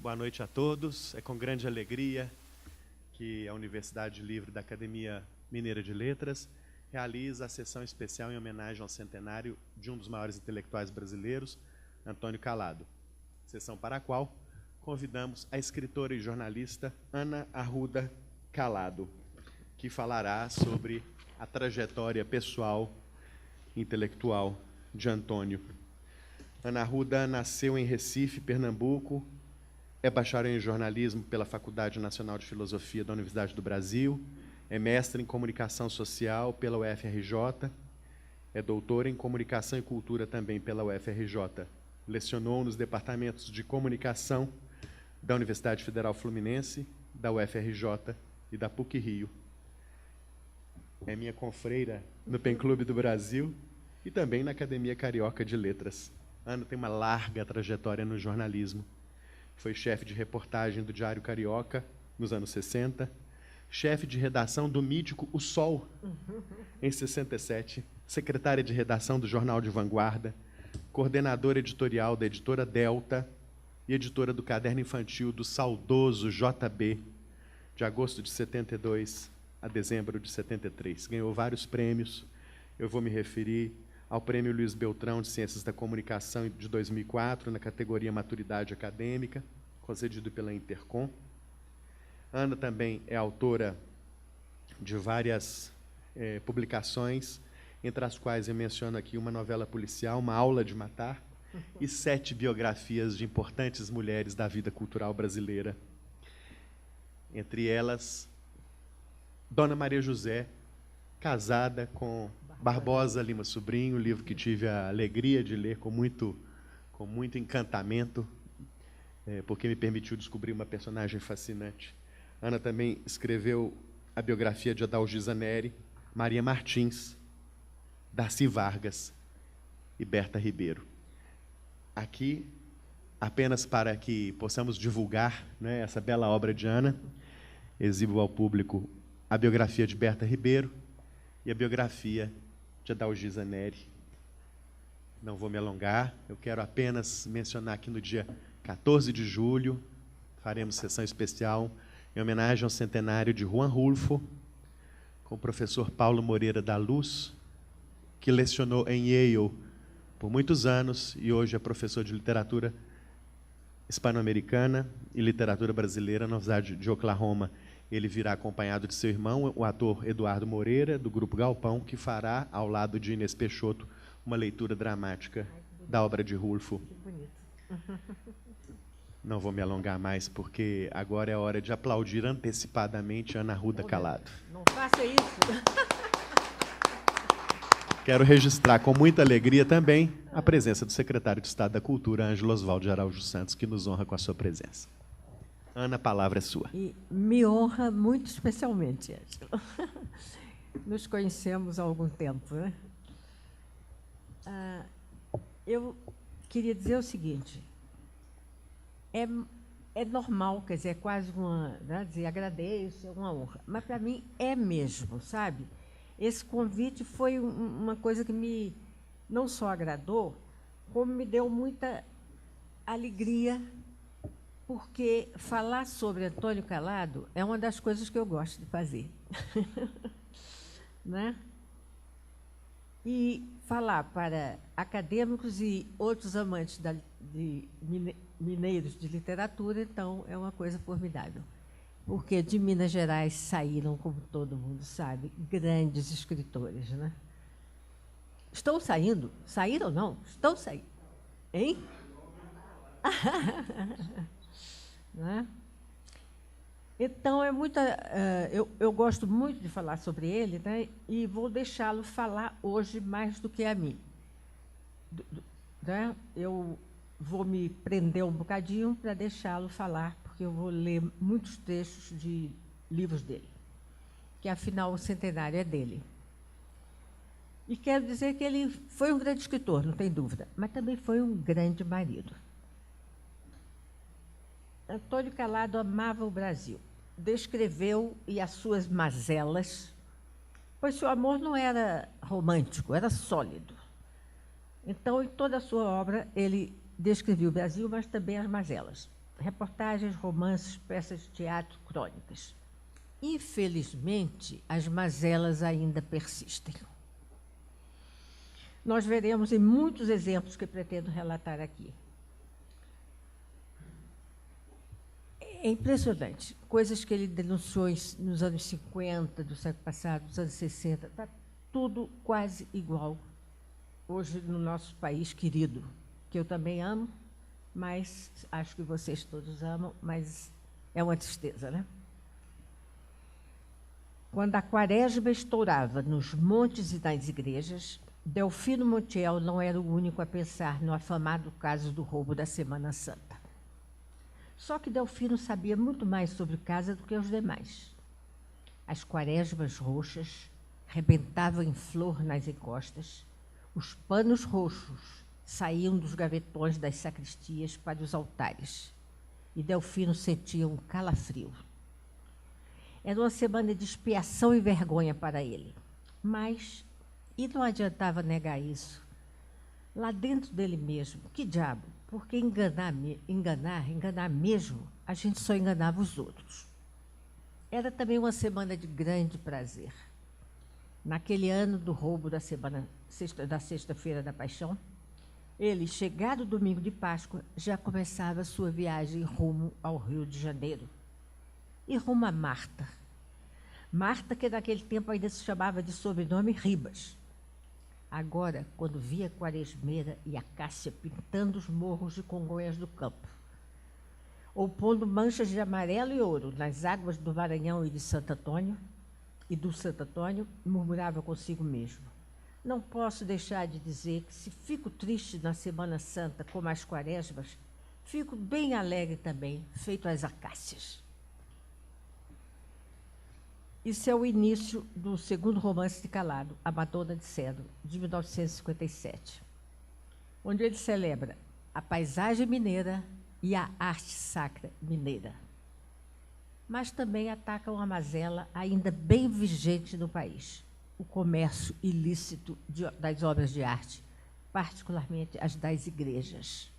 Boa noite a todos. É com grande alegria que a Universidade Livre da Academia Mineira de Letras realiza a sessão especial em homenagem ao centenário de um dos maiores intelectuais brasileiros, Antônio Calado. Sessão para a qual convidamos a escritora e jornalista Ana Arruda Calado, que falará sobre a trajetória pessoal e intelectual de Antônio. Ana Arruda nasceu em Recife, Pernambuco, é bacharel em jornalismo pela Faculdade Nacional de Filosofia da Universidade do Brasil, é mestre em comunicação social pela UFRJ, é doutora em comunicação e cultura também pela UFRJ. Lecionou nos departamentos de comunicação da Universidade Federal Fluminense, da UFRJ e da PUC-Rio. É minha confreira no PEN Clube do Brasil e também na Academia Carioca de Letras. Ana tem uma larga trajetória no jornalismo. Foi chefe de reportagem do Diário Carioca nos anos 60, chefe de redação do mítico O Sol, em 67, secretária de redação do Jornal de Vanguarda, coordenadora editorial da Editora Delta e editora do Caderno Infantil do saudoso JB, de agosto de 72 a dezembro de 73. Ganhou vários prêmios. Eu vou me referir ao Prêmio Luiz Beltrão de Ciências da Comunicação de 2004, na categoria Maturidade Acadêmica, concedido pela Intercom. Ana também é autora de várias publicações, entre as quais eu menciono aqui uma novela policial, Uma Aula de Matar, e 7 biografias de importantes mulheres da vida cultural brasileira. Entre elas, Dona Maria José, casada com Barbosa Lima Sobrinho, livro que tive a alegria de ler com muito encantamento, porque me permitiu descobrir uma personagem fascinante. Ana também escreveu a biografia de Adalgisa Neri, Maria Martins, Darcy Vargas e Berta Ribeiro. Aqui, apenas para que possamos divulgar, né, essa bela obra de Ana, exibo ao público a biografia de Berta Ribeiro e a biografia de Adalgisa Neri. Não vou me alongar, eu quero apenas mencionar que no dia 14 de julho faremos sessão especial em homenagem ao centenário de Juan Rulfo, com o professor Paulo Moreira da Luz, que lecionou em Yale por muitos anos e hoje é professor de literatura hispano-americana e literatura brasileira na Universidade de Oklahoma. Ele virá acompanhado de seu irmão, o ator Eduardo Moreira, do Grupo Galpão, que fará, ao lado de Inês Peixoto, uma leitura dramática da obra de Rulfo. Que bonito. Não vou me alongar mais, porque agora é hora de aplaudir antecipadamente Ana Arruda Calado. Não faça isso. Quero registrar com muita alegria também a presença do secretário de Estado da Cultura, Ângelo Oswaldo de Araújo Santos, que nos honra com a sua presença. Ana, a palavra é sua. E me honra muito especialmente, Ângelo. Nos conhecemos há algum tempo, né? Eu queria dizer o seguinte, é normal, quer dizer, é quase uma, né, dizer agradeço, é uma honra, mas para mim é mesmo, sabe? Esse convite foi uma coisa que me não só agradou, como me deu muita alegria, porque falar sobre Antônio Calado é uma das coisas que eu gosto de fazer. Né? E falar para acadêmicos e outros amantes de mineiros de literatura, então, é uma coisa formidável. Porque de Minas Gerais saíram, como todo mundo sabe, grandes escritores. Né? Estão saindo? Saíram ou não? Estão saindo. Hein? Né? Então, eu gosto muito de falar sobre ele, né? E vou deixá-lo falar hoje mais do que a mim. Né? Eu vou me prender um bocadinho para deixá-lo falar, porque eu vou ler muitos trechos de livros dele, que, afinal, o centenário é dele. E quero dizer que ele foi um grande escritor, não tem dúvida, mas também foi um grande marido. Antônio Calado amava o Brasil, descreveu e as suas mazelas, pois seu amor não era romântico, era sólido. Então, em toda a sua obra, ele descreveu o Brasil, mas também as mazelas. reportagens, romances, peças de teatro, crônicas. Infelizmente, as mazelas ainda persistem. Nós veremos em muitos exemplos que pretendo relatar aqui. É impressionante. Coisas que ele denunciou nos anos 50, do século passado, dos anos 60, está tudo quase igual hoje no nosso país querido, que eu também amo, mas acho que vocês todos amam, mas é uma tristeza, né? Quando a quaresma estourava nos montes e nas igrejas, Delfino Montiel não era o único a pensar no afamado caso do roubo da Semana Santa. Só que Delfino sabia muito mais sobre casa do que os demais. As quaresmas roxas rebentavam em flor nas encostas, os panos roxos saíam dos gavetões das sacristias para os altares, e Delfino sentia um calafrio. Era uma semana de expiação e vergonha para ele, mas, e não adiantava negar isso, lá dentro dele mesmo, que diabo, porque enganar mesmo, a gente só enganava os outros. Era também uma semana de grande prazer. Naquele ano do roubo da Sexta-feira da Paixão, ele, chegado o domingo de Páscoa, já começava a sua viagem rumo ao Rio de Janeiro. E rumo a Marta. Marta, que naquele tempo ainda se chamava de sobrenome Ribas. Agora, quando via Quaresmeira e a Cássia pintando os morros de Congonhas do Campo, ou pondo manchas de amarelo e ouro nas águas do Maranhão e do Santo Antônio, murmurava consigo mesmo: não posso deixar de dizer que, se fico triste na Semana Santa como as quaresmas, fico bem alegre também, feito as acácias. Isso é o início do segundo romance de Calado, A Madonna de Cedro, de 1957, onde ele celebra a paisagem mineira e a arte sacra mineira. Mas também ataca uma mazela ainda bem vigente no país: o comércio ilícito das obras de arte, particularmente as das igrejas.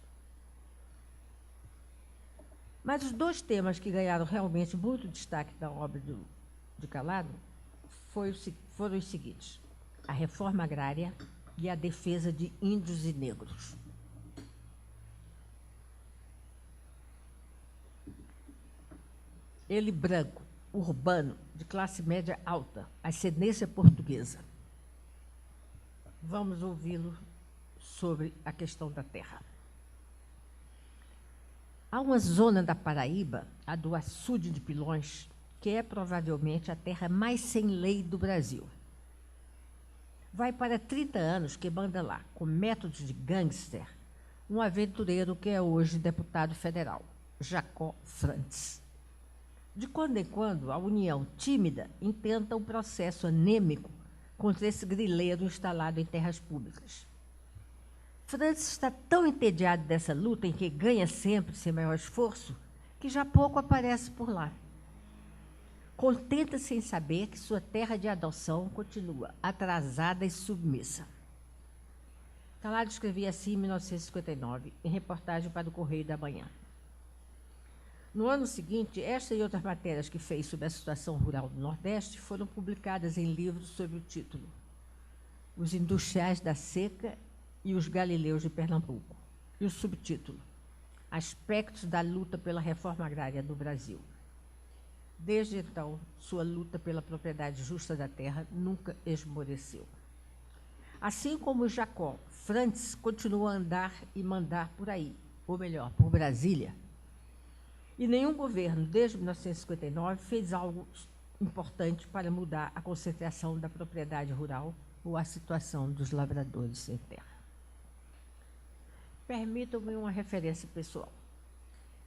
Mas os dois temas que ganharam realmente muito destaque na obra de Calado foram os seguintes: a reforma agrária e a defesa de índios e negros. Ele, branco, urbano, de classe média alta, ascendência portuguesa. Vamos ouvi-lo sobre a questão da terra. Há uma zona da Paraíba, a do Açude de Pilões, que é provavelmente a terra mais sem lei do Brasil. Vai para 30 anos que manda lá, com métodos de gangster, um aventureiro que é hoje deputado federal, Jacó Frantz. De quando em quando, a União, tímida, intenta um processo anêmico contra esse grileiro instalado em terras públicas. Frantz está tão entediado dessa luta em que ganha sempre sem maior esforço, que já pouco aparece por lá. Contenta-se em saber que sua terra de adoção continua atrasada e submissa. Calado escrevia assim em 1959, em reportagem para o Correio da Manhã. No ano seguinte, esta e outras matérias que fez sobre a situação rural do Nordeste foram publicadas em livros sob o título Os Industriais da Seca e os Galileus de Pernambuco, e o subtítulo Aspectos da luta pela reforma agrária no Brasil. Desde então, sua luta pela propriedade justa da terra nunca esmoreceu. Assim como Jacó, Frantz continua a andar e mandar por aí, ou melhor, por Brasília. E nenhum governo, desde 1959, fez algo importante para mudar a concentração da propriedade rural ou a situação dos lavradores sem terra. Permitam-me uma referência pessoal.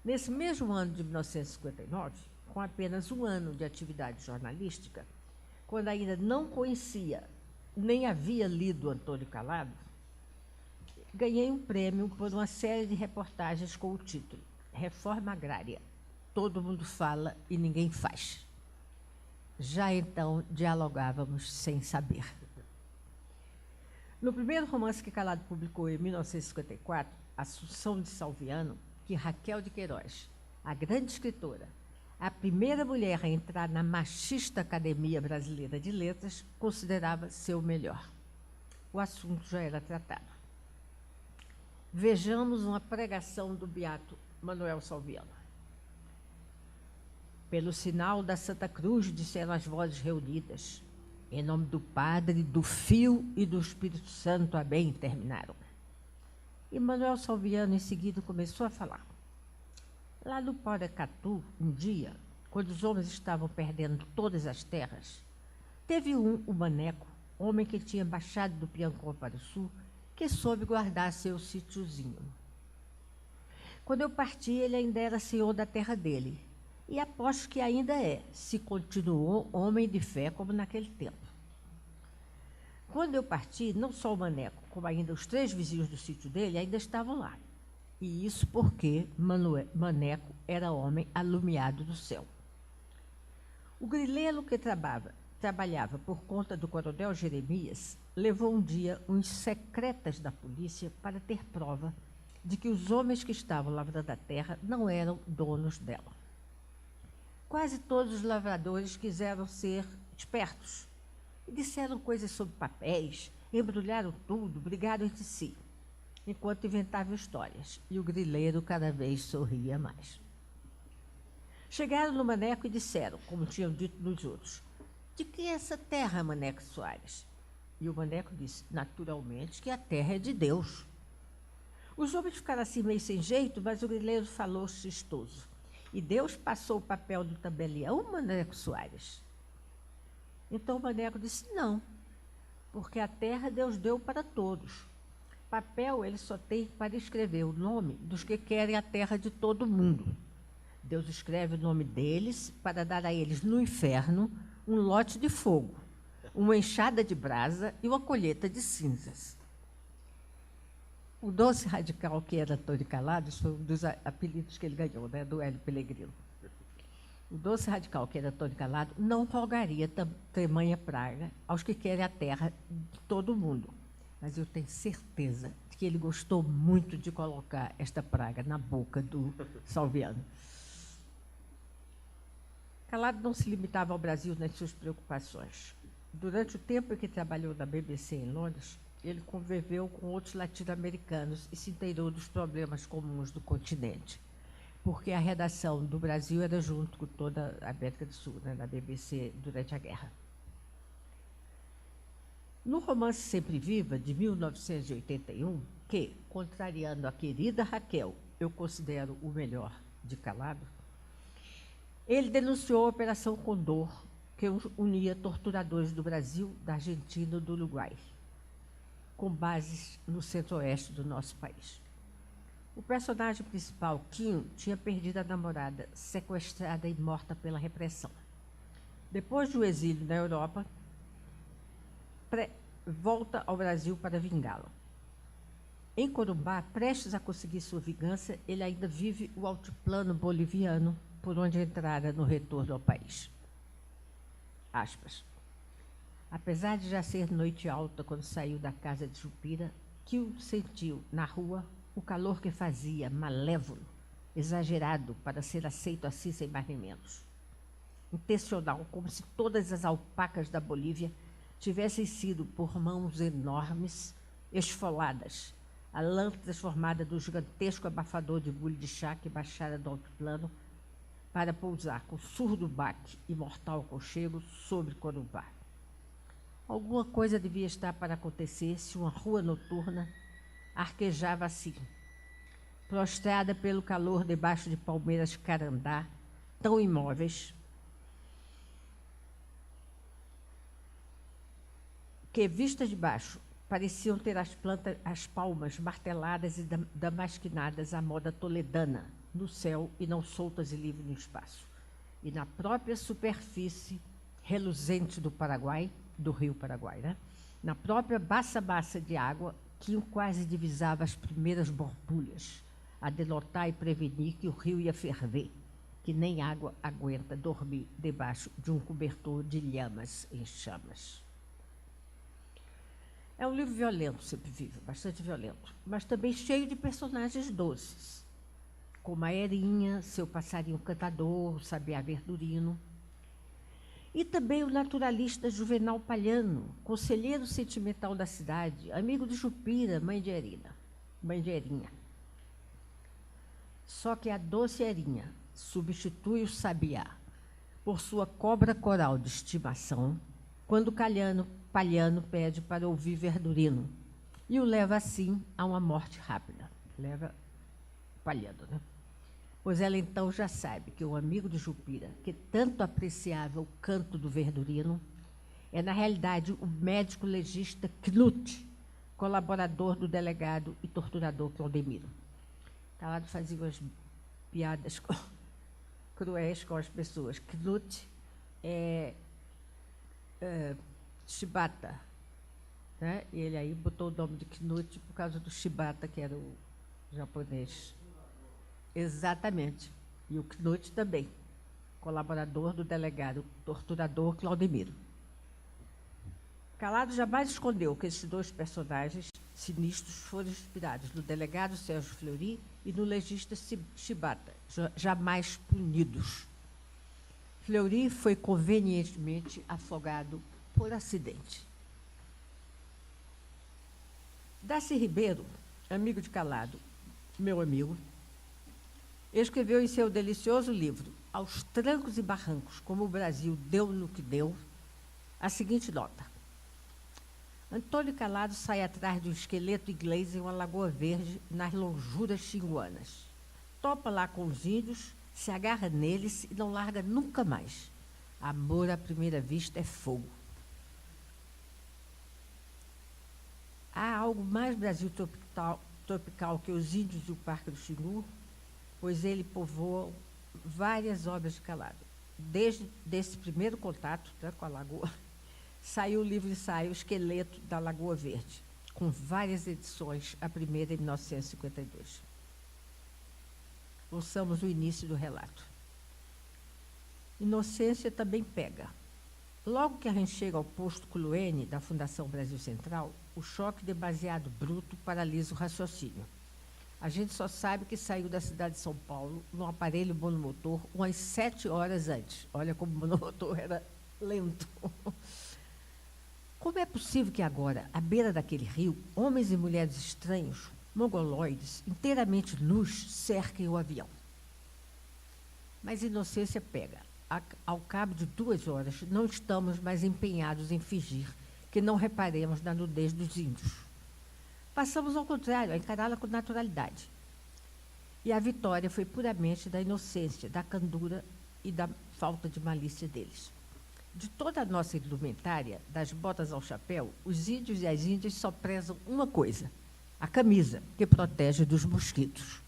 Nesse mesmo ano de 1959, com apenas um ano de atividade jornalística, quando ainda não conhecia nem havia lido Antônio Calado, ganhei um prêmio por uma série de reportagens com o título Reforma Agrária. Todo mundo fala e ninguém faz. Já então dialogávamos sem saber. No primeiro romance que Calado publicou em 1954, Assunção de Salviano, que Raquel de Queiroz, a grande escritora, a primeira mulher a entrar na machista Academia Brasileira de Letras, considerava ser o melhor. O assunto já era tratado. Vejamos uma pregação do beato Manuel Salviano. Pelo sinal da Santa Cruz, disseram as vozes reunidas, em nome do Padre, do Filho e do Espírito Santo, amém, terminaram. E Manuel Salviano, em seguida, começou a falar. Lá no Paracatu, um dia, quando os homens estavam perdendo todas as terras, teve o Maneco, homem que tinha baixado do Piancó para o sul, que soube guardar seu sítiozinho. Quando eu parti, ele ainda era senhor da terra dele, e aposto que ainda é, se continuou homem de fé como naquele tempo. Quando eu parti, não só o Maneco, como ainda os 3 vizinhos do sítio dele, ainda estavam lá. E isso porque Maneco era homem alumiado do céu. O grileiro que trabalhava por conta do coronel Jeremias levou um dia uns secretas da polícia para ter prova de que os homens que estavam lavrando a terra não eram donos dela. Quase todos os lavradores quiseram ser espertos e disseram coisas sobre papéis, embrulharam tudo, brigaram entre si, enquanto inventavam histórias, e o grileiro cada vez sorria mais. Chegaram no Maneco e disseram, como tinham dito nos outros, de que é essa terra, Maneco Soares? E o Maneco disse, naturalmente, que a terra é de Deus. Os homens ficaram assim meio sem jeito, mas o grileiro falou chistoso. E Deus passou o papel do tabelião, Maneco Soares? Então o Maneco disse, não, porque a terra Deus deu para todos. Papel ele só tem para escrever o nome dos que querem a terra de todo mundo. Deus escreve o nome deles para dar a eles no inferno um lote de fogo, uma enxada de brasa e uma colheita de cinzas. O doce radical que era Antônio Calados foi um dos apelidos que ele ganhou, né, do Hélio Pelegrino. O doce radical que era Antônio Calado não rogaria tamanha praga aos que querem a terra de todo mundo. Mas eu tenho certeza de que ele gostou muito de colocar esta praga na boca do Salviano. Calado não se limitava ao Brasil nas suas preocupações. Durante o tempo em que trabalhou na BBC em Londres, ele conviveu com outros latino-americanos e se inteirou dos problemas comuns do continente, porque a redação do Brasil era junto com toda a América do Sul, né, na BBC, durante a guerra. No romance Sempre Viva, de 1981, que, contrariando a querida Raquel, eu considero o melhor de Calado, ele denunciou a Operação Condor, que unia torturadores do Brasil, da Argentina e do Uruguai, com bases no centro-oeste do nosso país. O personagem principal, Quinho, tinha perdido a namorada, sequestrada e morta pela repressão. Depois do exílio na Europa, volta ao Brasil para vingá-lo. Em Corumbá, prestes a conseguir sua vingança, ele ainda vive o altiplano boliviano por onde entrara no retorno ao país. Aspas. Apesar de já ser noite alta quando saiu da casa de Jupira, Quinho sentiu, na rua, o calor que fazia, malévolo, exagerado para ser aceito assim sem barrimentos. Intencional, como se todas as alpacas da Bolívia tivessem sido por mãos enormes, esfoladas, a lã transformada do gigantesco abafador de bule de chá que baixara do altiplano para pousar com surdo baque e mortal conchego sobre Corumbá. Alguma coisa devia estar para acontecer se uma rua noturna arquejava assim, prostrada pelo calor debaixo de palmeiras carandá, tão imóveis, que, vistas de baixo, pareciam ter as palmas marteladas e damasquinadas à moda toledana, no céu e não soltas e livres no espaço. E na própria superfície reluzente do Paraguai, do rio Paraguai, né? Na própria baça de água, Quinho quase divisava as primeiras borbulhas, a denotar e prevenir que o rio ia ferver, que nem água aguenta dormir debaixo de um cobertor de lhamas em chamas. É um livro violento, Sempre Viva, bastante violento, mas também cheio de personagens doces. como a Erinha, seu passarinho cantador, o sabiá verdurino. E também o naturalista Juvenal Palhano, conselheiro sentimental da cidade, amigo de Jupira, mãe de Erinha. Só que a doce Erinha substitui o sabiá por sua cobra coral de estimação, quando Palhano pede para ouvir Verdurino, e o leva, assim, a uma morte rápida. Leva Palhano, né? Pois ela então já sabe que o amigo de Jupira, que tanto apreciava o canto do Verdurino, é, na realidade, o médico legista Knut, colaborador do delegado e torturador Claudemiro. Calado fazia umas piadas cruéis com as pessoas. Knut é Shibata, né? E ele aí botou o nome de Knut por causa do Shibata, que era o japonês. Exatamente. E o Knut também, colaborador do delegado torturador Claudemiro. Calado jamais escondeu que esses dois personagens sinistros foram inspirados no delegado Sérgio Fleury e no legista Shibata, jamais punidos. Fleury foi convenientemente afogado por acidente. Darcy Ribeiro, amigo de Calado, meu amigo, escreveu em seu delicioso livro, Aos Trancos e Barrancos, como o Brasil deu no que deu, a seguinte nota. Antônio Calado sai atrás de um esqueleto inglês em uma lagoa verde, nas lonjuras xinguanas. Topa lá com os índios, se agarra neles e não larga nunca mais. Amor à primeira vista é fogo. Há algo mais Brasil tropical que os índios do Parque do Xingu, pois ele povoou várias obras de Calado. Desde esse primeiro contato, né, com a lagoa, saiu o livro-ensaio Esqueleto da Lagoa Verde, com várias edições, a primeira em 1952. Ouçamos o início do relato. Inocência também pega. Logo que a gente chega ao posto Culuene, da Fundação Brasil Central, o choque demasiado bruto paralisa o raciocínio. A gente só sabe que saiu da cidade de São Paulo num aparelho monomotor umas 7 horas antes. Olha como o monomotor era lento. Como é possível que agora, à beira daquele rio, homens e mulheres estranhos, mongoloides, inteiramente nus, cerquem o avião? Mas Inocência pega. Ao cabo de 2 horas, não estamos mais empenhados em fingir que não reparemos na nudez dos índios. Passamos, ao contrário, a encará-la com naturalidade. E a vitória foi puramente da inocência, da candura e da falta de malícia deles. De toda a nossa indumentária, das botas ao chapéu, os índios e as índias só prezam uma coisa, a camisa, que protege dos mosquitos.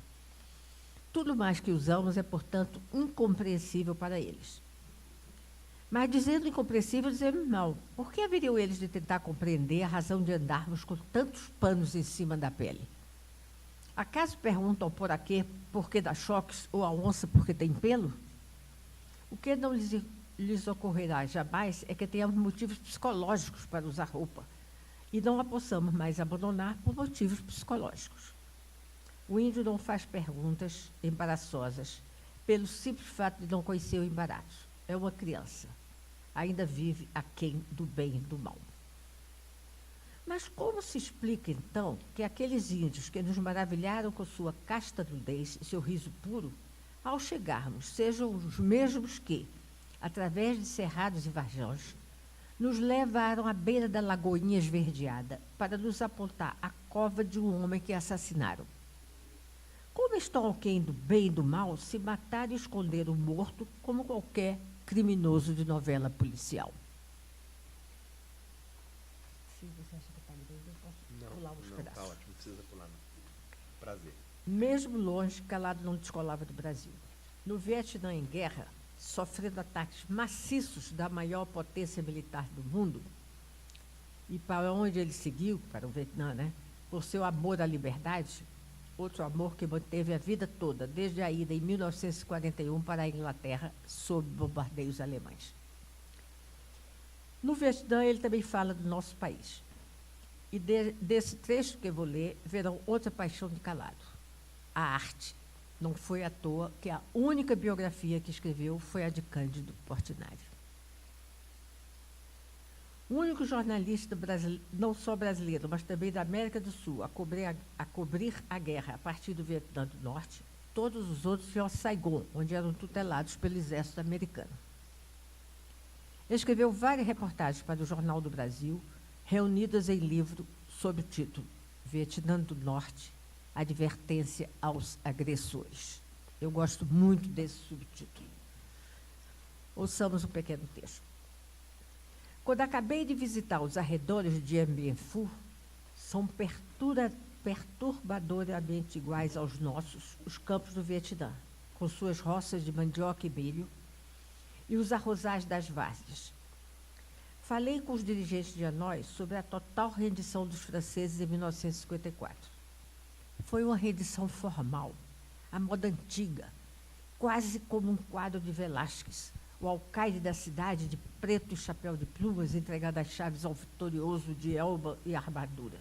Tudo mais que usamos é, portanto, incompreensível para eles. Mas, dizendo incompreensível, dizemos mal. Por que haveriam eles de tentar compreender a razão de andarmos com tantos panos em cima da pele? Acaso perguntam por aqui por que dá choques ou a onça porque tem pelo? O que não lhes ocorrerá jamais é que tenhamos motivos psicológicos para usar roupa e não a possamos mais abandonar por motivos psicológicos. O índio não faz perguntas embaraçosas pelo simples fato de não conhecer o embaraço. É uma criança. Ainda vive aquém do bem e do mal. Mas como se explica, então, que aqueles índios que nos maravilharam com sua casta nudez e seu riso puro, ao chegarmos, sejam os mesmos que, através de cerrados e varjões, nos levaram à beira da lagoinha esverdeada para nos apontar a cova de um homem que assassinaram? Como estão alguém do bem e do mal se matar e esconder o morto como qualquer criminoso de novela policial? Se você acha que está grande, eu posso pular uns pedaços. Está ótimo, não precisa pular não. Prazer. Mesmo longe, Calado não descolava do Brasil. No Vietnã em guerra, sofrendo ataques maciços da maior potência militar do mundo, e para onde ele seguiu, para o Vietnã, né? Por seu amor à liberdade, outro amor que manteve a vida toda, desde a ida em 1941 para a Inglaterra, sob bombardeios alemães. No Vietnã, ele também fala do nosso país. E desse trecho que eu vou ler, verão outra paixão de Calado, a arte. Não foi à toa que a única biografia que escreveu foi a de Cândido Portinari. O único jornalista não só brasileiro, mas também da América do Sul, a cobrir a guerra a partir do Vietnã do Norte, todos os outros iam a Saigon, onde eram tutelados pelo exército americano. Ele escreveu várias reportagens para o Jornal do Brasil, reunidas em livro sob o título Vietnã do Norte, Advertência aos Agressores. Eu gosto muito desse subtítulo. Ouçamos um pequeno texto. Quando acabei de visitar os arredores de Dien Bien Phu, são perturbadoramente iguais aos nossos os campos do Vietnã, com suas roças de mandioca e milho, e os arrozais das várzeas. Falei com os dirigentes de Hanoi sobre a total rendição dos franceses em 1954. Foi uma rendição formal, à moda antiga, quase como um quadro de Velázquez, o alcaide da cidade, de preto e chapéu de plumas, entregando as chaves ao vitorioso de elba e armadura.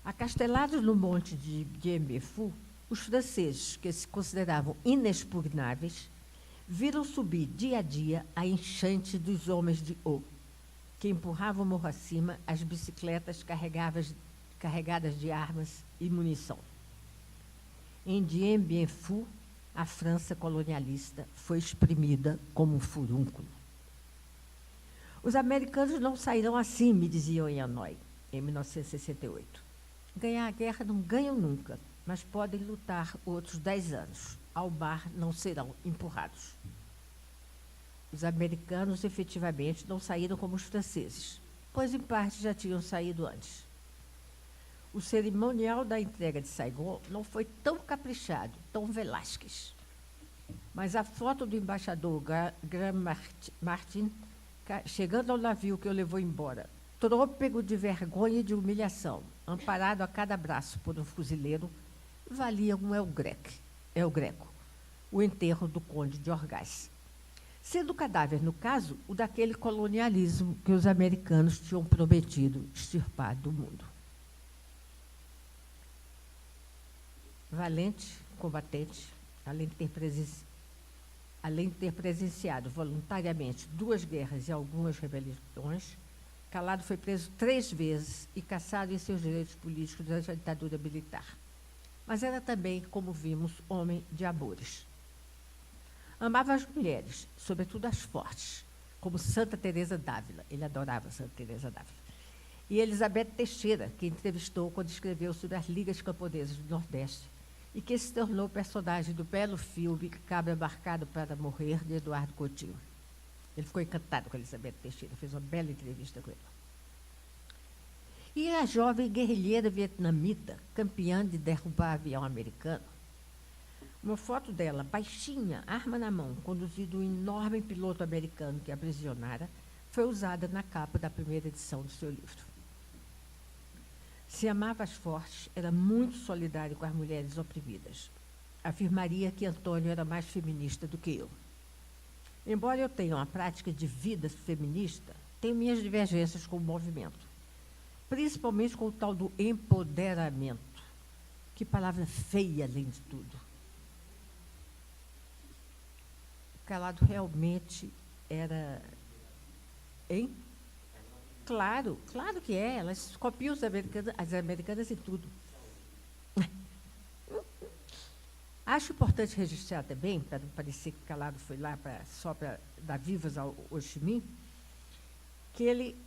Acastelados no monte de Dien Bien Phu, os franceses, que se consideravam inexpugnáveis, viram subir dia a dia a enxante dos homens de Ho, que empurravam morro acima as bicicletas carregadas de armas e munição. Em Dien Bien Phu, a França colonialista foi exprimida como um furúnculo. Os americanos não sairão assim, me diziam em Hanoi, em 1968. Ganhar a guerra não ganham nunca, mas podem lutar outros 10 anos. Ao mar não serão empurrados. Os americanos, efetivamente, não saíram como os franceses, pois, em parte, já tinham saído antes. O cerimonial da entrega de Saigon não foi tão caprichado, tão Velázquez. Mas a foto do embaixador Graham Martin, chegando ao navio que o levou embora, trôpego de vergonha e de humilhação, amparado a cada braço por um fuzileiro, valia um El Greco, o enterro do conde de Orgaz. Sendo o cadáver, no caso, o daquele colonialismo que os americanos tinham prometido extirpar do mundo. Valente, combatente, além de ter presenciado voluntariamente 2 guerras e algumas rebeliões, Calado foi preso 3 vezes e cassado em seus direitos políticos durante a ditadura militar. Mas era também, como vimos, homem de amores. Amava as mulheres, sobretudo as fortes, como Santa Teresa d'Ávila. Ele adorava Santa Teresa d'Ávila. E Elizabeth Teixeira, que entrevistou quando escreveu sobre as ligas camponesas do Nordeste, e que se tornou personagem do belo filme Cabra Marcado para Morrer, de Eduardo Coutinho. Ele ficou encantado com a Elizabeth Teixeira, fez uma bela entrevista com ele. E a jovem guerrilheira vietnamita, campeã de derrubar avião americano. Uma foto dela, baixinha, arma na mão, conduzindo um enorme piloto americano que a aprisionara, foi usada na capa da primeira edição do seu livro. Se amava as fortes, era muito solidário com as mulheres oprimidas. Afirmaria que Antônio era mais feminista do que eu. Embora eu tenha uma prática de vida feminista, tenho minhas divergências com o movimento, principalmente com o tal do empoderamento. Que palavra feia, além de tudo. O Calado realmente era... Hein? Claro que é. Elas copiam as americanas em tudo. Acho importante registrar também, para não parecer que Calado foi lá só para dar vivas ao Ho Chi Minh, que ele,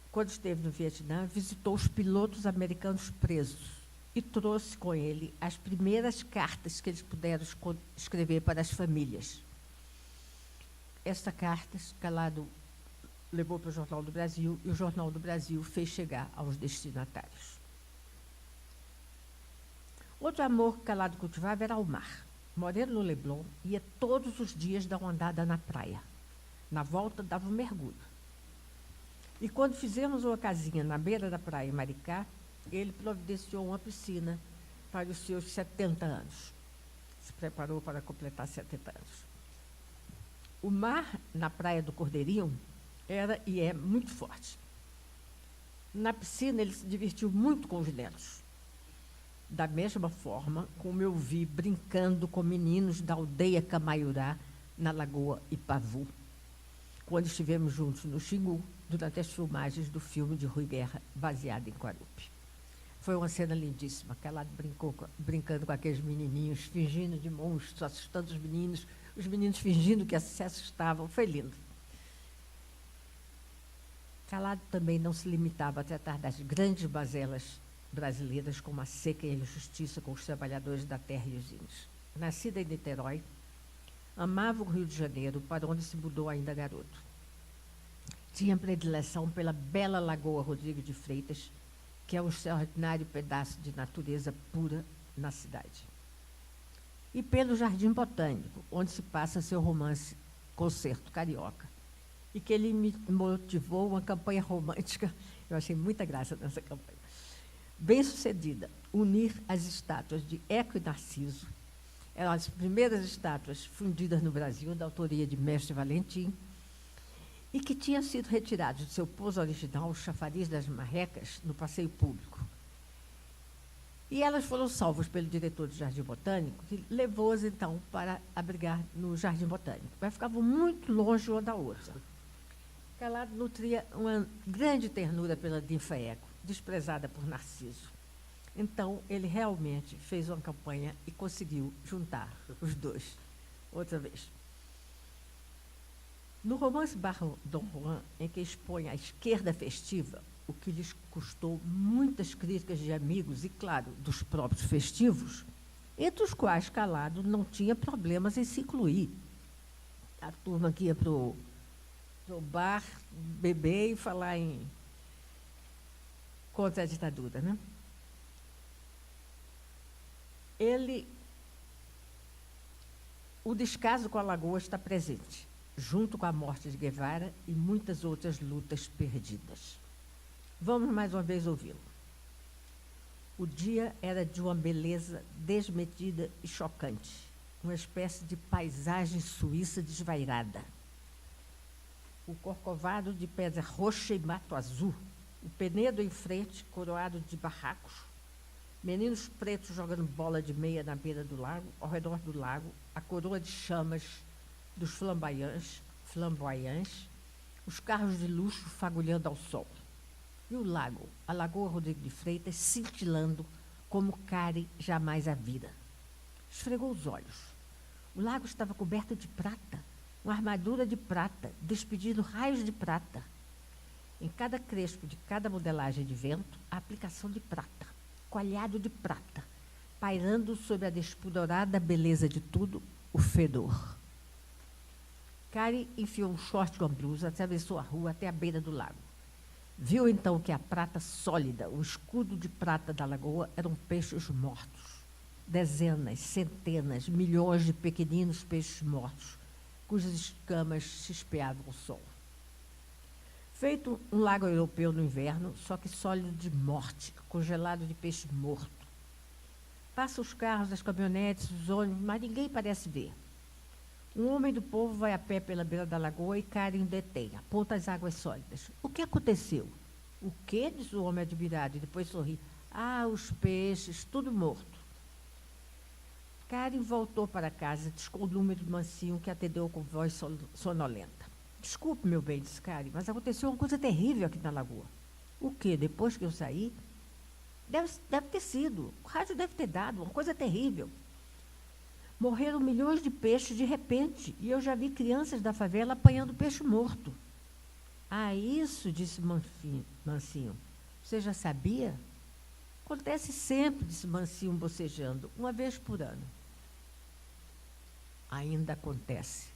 quando esteve no Vietnã, visitou os pilotos americanos presos e trouxe com ele as primeiras cartas que eles puderam escrever para as famílias. Estas cartas, Calado levou para o Jornal do Brasil, e o Jornal do Brasil fez chegar aos destinatários. Outro amor que Calado cultivava era o mar. Moreno no Leblon ia todos os dias dar uma andada na praia. Na volta, dava um mergulho. E quando fizemos uma casinha na beira da praia em Maricá, ele providenciou uma piscina para os seus 70 anos. Se preparou para completar 70 anos. O mar na praia do Cordeirinho era e é muito forte. Na piscina, ele se divertiu muito com os netos. da mesma forma como eu vi brincando com meninos da aldeia Camaiurá, na Lagoa Ipavu, quando estivemos juntos no Xingu, durante as filmagens do filme de Rui Guerra, baseado em Guarupi. Foi uma cena lindíssima. Calado brincando com aqueles menininhos, fingindo de monstros, assustando os meninos fingindo que se assustavam. Foi lindo. Calado também não se limitava a tratar das grandes mazelas brasileiras, como a seca e a injustiça com os trabalhadores da terra e os índios. Nascida em Niterói, amava o Rio de Janeiro, para onde se mudou ainda garoto. Tinha predileção pela bela Lagoa Rodrigo de Freitas, que é um extraordinário pedaço de natureza pura na cidade. E pelo Jardim Botânico, onde se passa seu romance Concerto Carioca, e que ele me motivou uma campanha romântica, eu achei muita graça nessa campanha, bem-sucedida, unir as estátuas de Eco e Narciso, eram as primeiras estátuas fundidas no Brasil, da autoria de Mestre Valentim, e que tinham sido retirados de seu pouso original, o Chafariz das Marrecas, no passeio público. E elas foram salvas pelo diretor do Jardim Botânico, que levou-as, então, para abrigar no Jardim Botânico. Mas ficavam muito longe uma da outra. Calado nutria uma grande ternura pela ninfa Eco, desprezada por Narciso. Então, ele realmente fez uma campanha e conseguiu juntar os dois, outra vez. No romance Barão Dom Juan, em que expõe a esquerda festiva, o que lhes custou muitas críticas de amigos e, claro, dos próprios festivos, entre os quais Calado não tinha problemas em se incluir. A turma que ia para o bar, beber e falar contra a ditadura, né? O descaso com a Lagoa está presente, junto com a morte de Guevara e muitas outras lutas perdidas. Vamos mais uma vez ouvi-lo. O dia era de uma beleza desmedida e chocante, uma espécie de paisagem suíça desvairada. O corcovado de pedra roxa e mato azul, o Penedo em frente, coroado de barracos, meninos pretos jogando bola de meia na beira do lago, ao redor do lago, a coroa de chamas dos flamboyantes, os carros de luxo fagulhando ao sol. E o lago, a Lagoa Rodrigo de Freitas, cintilando como Cari jamais a vira. Esfregou os olhos. O lago estava coberto de prata, uma armadura de prata, despedindo raios de prata. Em cada crespo de cada modelagem de vento, a aplicação de prata, coalhado de prata, pairando sobre a despudorada beleza de tudo, o fedor. Cari enfiou um short com a blusa, atravessou a rua até a beira do lago. Viu então que a prata sólida, o escudo de prata da lagoa, eram peixes mortos. Dezenas, centenas, milhões de pequeninos peixes mortos, cujas escamas chispeavam o sol. Feito um lago europeu no inverno, só que sólido de morte, congelado de peixe morto. Passa os carros, as caminhonetes, os ônibus, mas ninguém parece ver. Um homem do povo vai a pé pela beira da lagoa e Karen detém, aponta as águas sólidas. O que aconteceu? O quê? Diz o homem admirado e depois sorri. Ah, os peixes, tudo morto. Karen voltou para casa, discou o número do mansinho que atendeu com voz sonolenta. Desculpe, meu bem, disse Karen, mas aconteceu uma coisa terrível aqui na lagoa. O quê? Depois que eu saí? Deve ter sido. O rádio deve ter dado, uma coisa terrível. Morreram milhões de peixes de repente, e eu já vi crianças da favela apanhando peixe morto. Ah, isso, disse Mansinho. Você já sabia? Acontece sempre, disse Mansinho bocejando, uma vez por ano. Ainda acontece.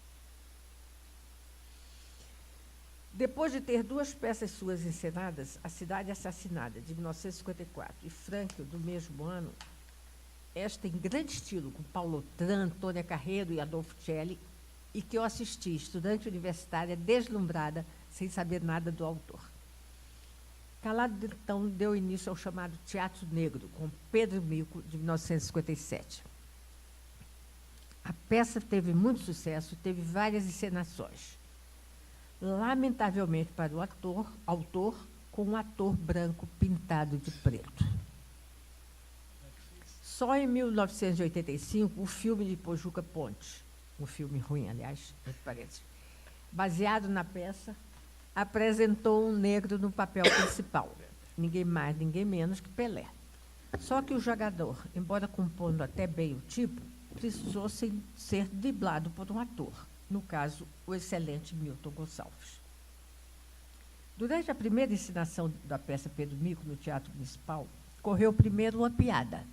Depois de ter duas peças suas encenadas, A Cidade Assassinada, de 1954, e Franklin, do mesmo ano, esta em grande estilo, com Paulo Otran, Antônia Carreiro e Adolfo Celli, e que eu assisti, estudante universitária, deslumbrada, sem saber nada do autor. Calado, então, deu início ao chamado Teatro Negro, com Pedro Mico, de 1957. A peça teve muito sucesso, teve várias encenações. Lamentavelmente para o autor, com um ator branco pintado de preto. Só em 1985, o filme de Pojuca Ponte, um filme ruim, aliás, entre parênteses, baseado na peça, apresentou um negro no papel principal. Ninguém mais, ninguém menos que Pelé. Só que o jogador, embora compondo até bem o tipo, precisou ser driblado por um ator, no caso, o excelente Milton Gonçalves. Durante a primeira encenação da peça Pedro Mico no Teatro Municipal, correu primeiro uma piada,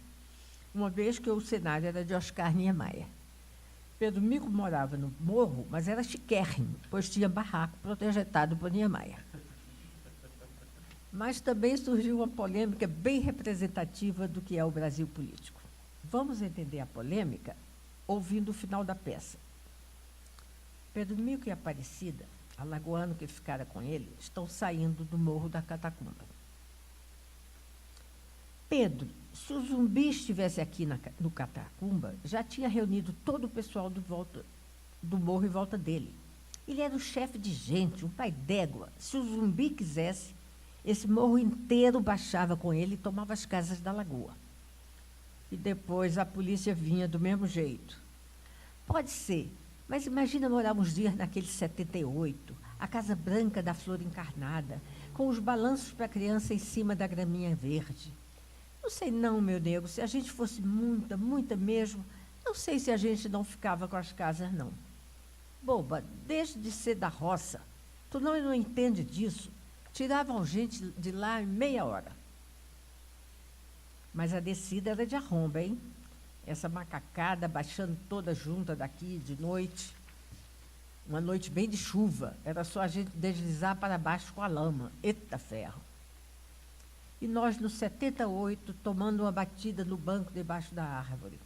uma vez que o cenário era de Oscar Niemeyer. Pedro Mico morava no morro, mas era chiquérrimo, pois tinha barraco projetado por Niemeyer. Mas também surgiu uma polêmica bem representativa do que é o Brasil político. Vamos entender a polêmica ouvindo o final da peça. Pedro Mico e Aparecida, alagoano que ficara com ele, estão saindo do Morro da Catacumba. Pedro, se o Zumbi estivesse aqui no Catacumba, já tinha reunido todo o pessoal do morro em volta dele. Ele era um chefe de gente, um pai d'égua. Se o Zumbi quisesse, esse morro inteiro baixava com ele e tomava as casas da lagoa. E depois a polícia vinha do mesmo jeito. Pode ser, mas imagina morar uns dias naquele 78, a Casa Branca da Flor Encarnada, com os balanços para a criança em cima da graminha verde. Não sei não, meu nego, se a gente fosse muita, muita mesmo, não sei se a gente não ficava com as casas, não. Boba, desde de ser da roça, tu não entende disso. Tiravam gente de lá em meia hora. Mas a descida era de arromba, hein? Essa macacada baixando toda junta daqui de noite. Uma noite bem de chuva. Era só a gente deslizar para baixo com a lama. Eita ferro! E nós, no 78, tomando uma batida no banco debaixo da árvore.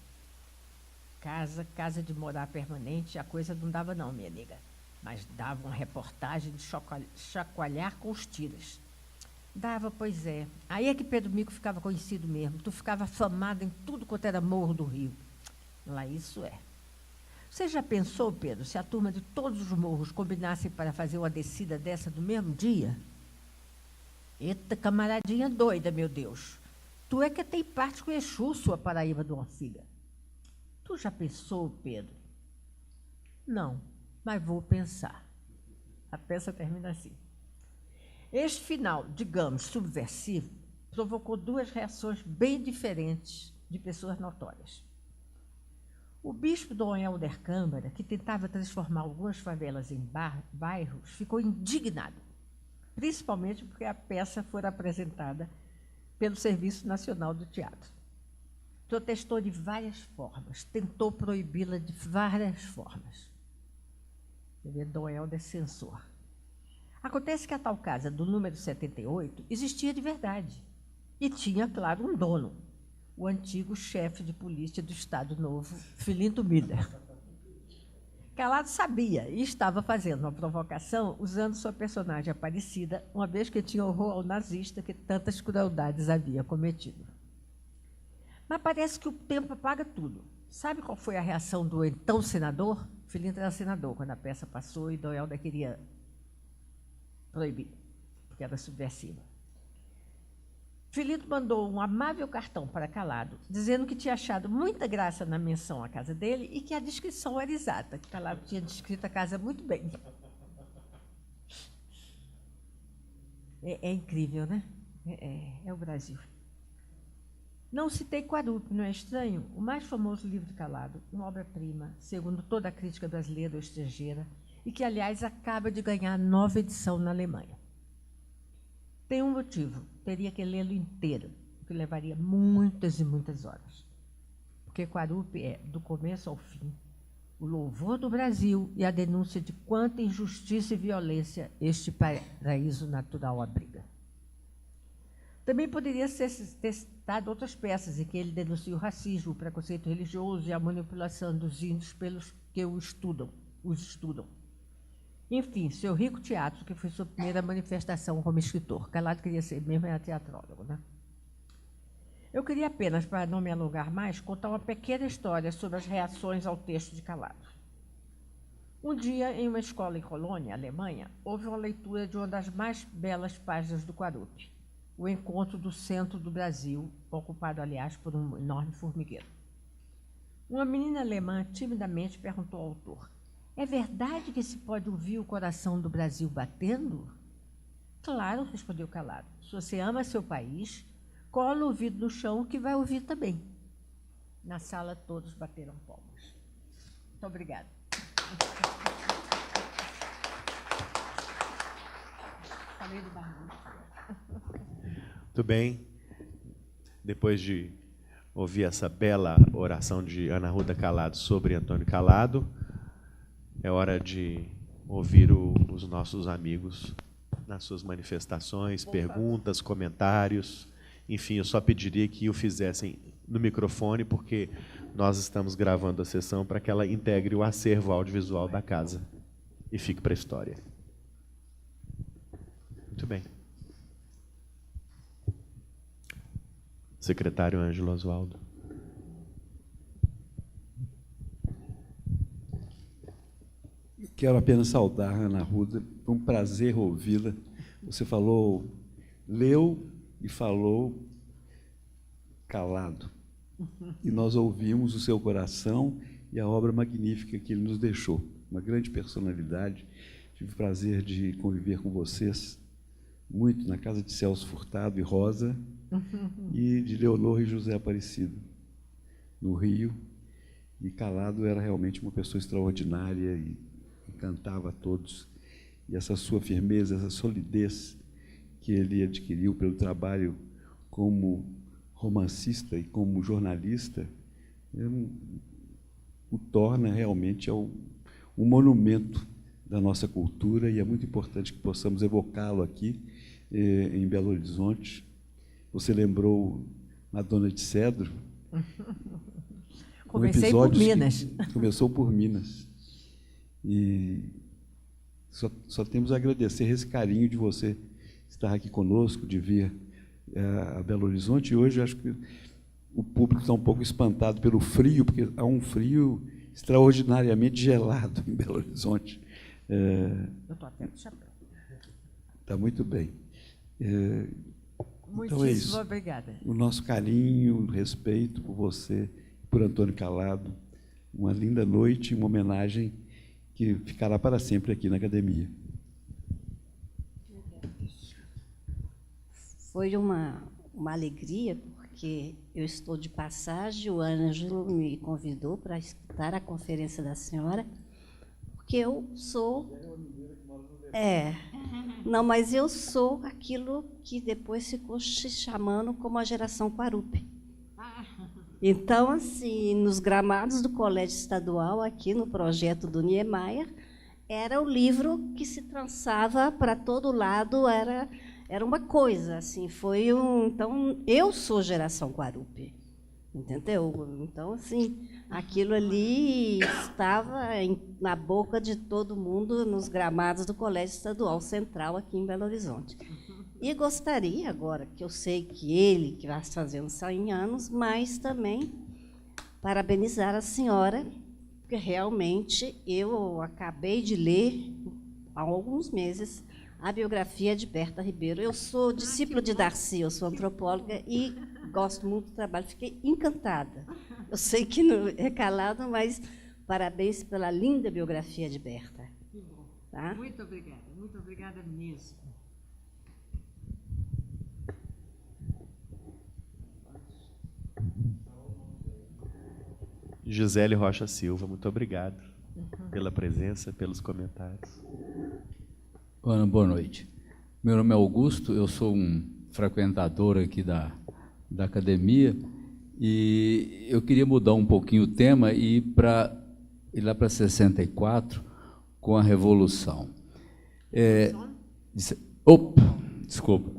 Casa de morar permanente, a coisa não dava não, minha nega. Mas dava uma reportagem de chacoalhar com os tiras. Dava, pois é. Aí é que Pedro Mico ficava conhecido mesmo. Tu ficava famado em tudo quanto era morro do Rio. Lá isso é. Você já pensou, Pedro, se a turma de todos os morros combinassem para fazer uma descida dessa no mesmo dia? Eita, camaradinha doida, meu Deus. Tu é que tem parte com Exu, sua Paraíba de uma filha. Tu já pensou, Pedro? Não, mas vou pensar. A peça termina assim. Este final, digamos, subversivo, provocou duas reações bem diferentes de pessoas notórias. O bispo Dom Helder Câmara, que tentava transformar algumas favelas em bairros, ficou indignado, principalmente porque a peça fora apresentada pelo Serviço Nacional do Teatro. Protestou de várias formas, tentou proibi-la de várias formas. Dom Helder censor. Acontece que a tal casa do número 78 existia de verdade e tinha, claro, um dono, o antigo chefe de polícia do Estado Novo, Filinto Miller. Calado sabia e estava fazendo uma provocação usando sua personagem Aparecida, uma vez que tinha horror ao nazista que tantas crueldades havia cometido. Mas parece que o tempo apaga tudo. Sabe qual foi a reação do então senador? Filinto era senador quando a peça passou e Dom Helder queria proibir, porque era subversiva. Filinto mandou um amável cartão para Calado, dizendo que tinha achado muita graça na menção à casa dele e que a descrição era exata, que Calado tinha descrito a casa muito bem. É incrível, né? É o Brasil. Não citei Quarupi, não é estranho? O mais famoso livro de Calado, uma obra-prima, segundo toda a crítica brasileira ou estrangeira, e que, aliás, acaba de ganhar nova edição na Alemanha. Tem um motivo, teria que lê-lo inteiro, o que levaria muitas e muitas horas. Porque Quarupi é, do começo ao fim, o louvor do Brasil e a denúncia de quanta injustiça e violência este paraíso natural abriga. Também poderia ter citado outras peças em que ele denuncia o racismo, o preconceito religioso e a manipulação dos índios pelos que os estudam. Enfim, seu rico teatro, que foi sua primeira manifestação como escritor. Calado queria ser mesmo era teatrólogo, né? Eu queria apenas, para não me alongar mais, contar uma pequena história sobre as reações ao texto de Calado. Um dia, em uma escola em Colônia, Alemanha, houve uma leitura de uma das mais belas páginas do Quarupi. o encontro do centro do Brasil, ocupado, aliás, por um enorme formigueiro. Uma menina alemã timidamente perguntou ao autor: é verdade que se pode ouvir o coração do Brasil batendo? Claro, respondeu Calado. Se você ama seu país, cola o ouvido no chão que vai ouvir também. Na sala todos bateram palmas. Muito obrigada. Falei do barulho. Muito bem. Depois de ouvir essa bela oração de Ana Ruda Calado sobre Antônio Calado, é hora de ouvir os nossos amigos nas suas manifestações, perguntas, comentários. Enfim, eu só pediria que o fizessem no microfone, porque nós estamos gravando a sessão para que ela integre o acervo audiovisual da casa e fique para a história. Muito bem. Secretário Ângelo Osvaldo. Quero apenas saudar a Ana Ruda, foi um prazer ouvi-la. Você falou, leu e falou calado. E nós ouvimos o seu coração e a obra magnífica que ele nos deixou. Uma grande personalidade. Tive o prazer de conviver com vocês muito na casa de Celso Furtado e Rosa, e de Leonor e José Aparecido, no Rio. E Calado era realmente uma pessoa extraordinária e encantava a todos. E essa sua firmeza, essa solidez que ele adquiriu pelo trabalho como romancista e como jornalista, o torna realmente um monumento da nossa cultura, e é muito importante que possamos evocá-lo aqui em Belo Horizonte. Você lembrou Madonna de Cedro? Comecei por Minas. Começou por Minas. E só temos a agradecer esse carinho de você estar aqui conosco, de vir a Belo Horizonte. E hoje acho que o público está um pouco espantado pelo frio, porque há um frio extraordinariamente gelado em Belo Horizonte. Eu estou até de chapéu. Está muito bem. Então é isso. Obrigada. O nosso carinho, o respeito por você, por Antônio Calado. Uma linda noite, uma homenagem que ficará para sempre aqui na Academia. Foi uma alegria, porque eu estou de passagem, o Ângelo me convidou para escutar a conferência da senhora, porque eu sou... Não, mas eu sou aquilo que depois ficou se chamando como a geração Quarupi. Então, assim, nos gramados do Colégio Estadual, aqui no projeto do Niemeyer, era o livro que se trançava para todo lado, era uma coisa, assim, foi um... Então, eu sou geração Quarupi, entendeu? Então, assim, aquilo ali estava na boca de todo mundo nos gramados do Colégio Estadual Central, aqui em Belo Horizonte. E gostaria, agora, que eu sei que ele, que vai fazendo 100 anos, mas também parabenizar a senhora, porque realmente eu acabei de ler, há alguns meses, a biografia de Berta Ribeiro. Eu sou discípula de Darcy, eu sou antropóloga e gosto muito do trabalho, fiquei encantada. Eu sei que não é calado, mas parabéns pela linda biografia de Berta. Tá? Muito obrigada mesmo. Gisele Rocha Silva, muito obrigado pela presença, pelos comentários. Ana, boa noite. Meu nome é Augusto, eu sou um frequentador aqui da academia, e eu queria mudar um pouquinho o tema e ir lá para 64, com a Revolução. Desculpa.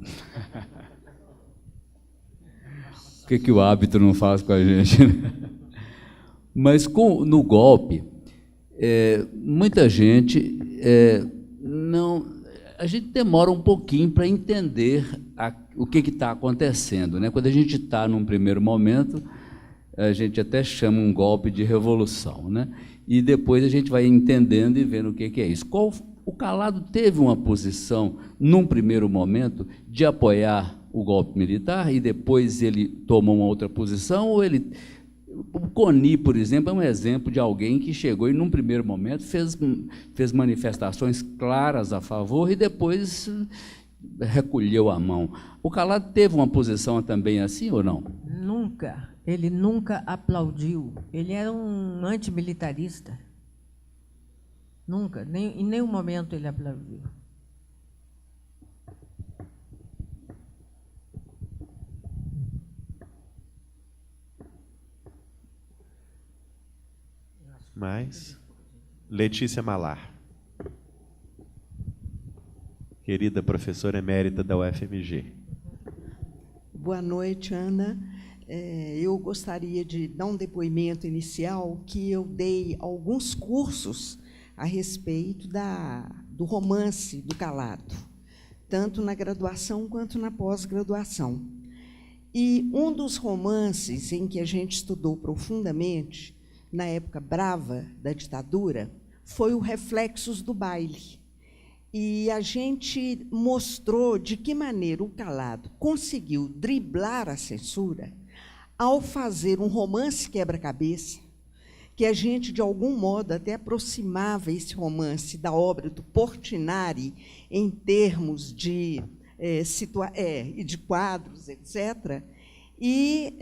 O que o hábito não faz com a gente? Mas no golpe, muita gente a gente demora um pouquinho para entender o que está acontecendo, né? Quando a gente está num primeiro momento, a gente até chama um golpe de revolução, né? E depois a gente vai entendendo e vendo o que é isso. O Calado teve uma posição, num primeiro momento, de apoiar o golpe militar e depois ele tomou uma outra posição, ou ele... O Coni, por exemplo, é um exemplo de alguém que chegou e, num primeiro momento, fez manifestações claras a favor e depois recolheu a mão. O Calado teve uma posição também assim ou não? Nunca. Ele nunca aplaudiu. Ele era um antimilitarista. Nunca. Em nenhum momento ele aplaudiu. Mais? Letícia Malar. Querida professora emérita da UFMG. Boa noite, Ana. Eu gostaria de dar um depoimento inicial que eu dei alguns cursos a respeito do romance do Calado, tanto na graduação quanto na pós-graduação. E um dos romances em que a gente estudou profundamente, na época brava da ditadura, foi o Reflexos do Baile. E a gente mostrou de que maneira o Calado conseguiu driblar a censura ao fazer um romance quebra-cabeça, que a gente, de algum modo, até aproximava esse romance da obra do Portinari em termos de, de quadros, etc., e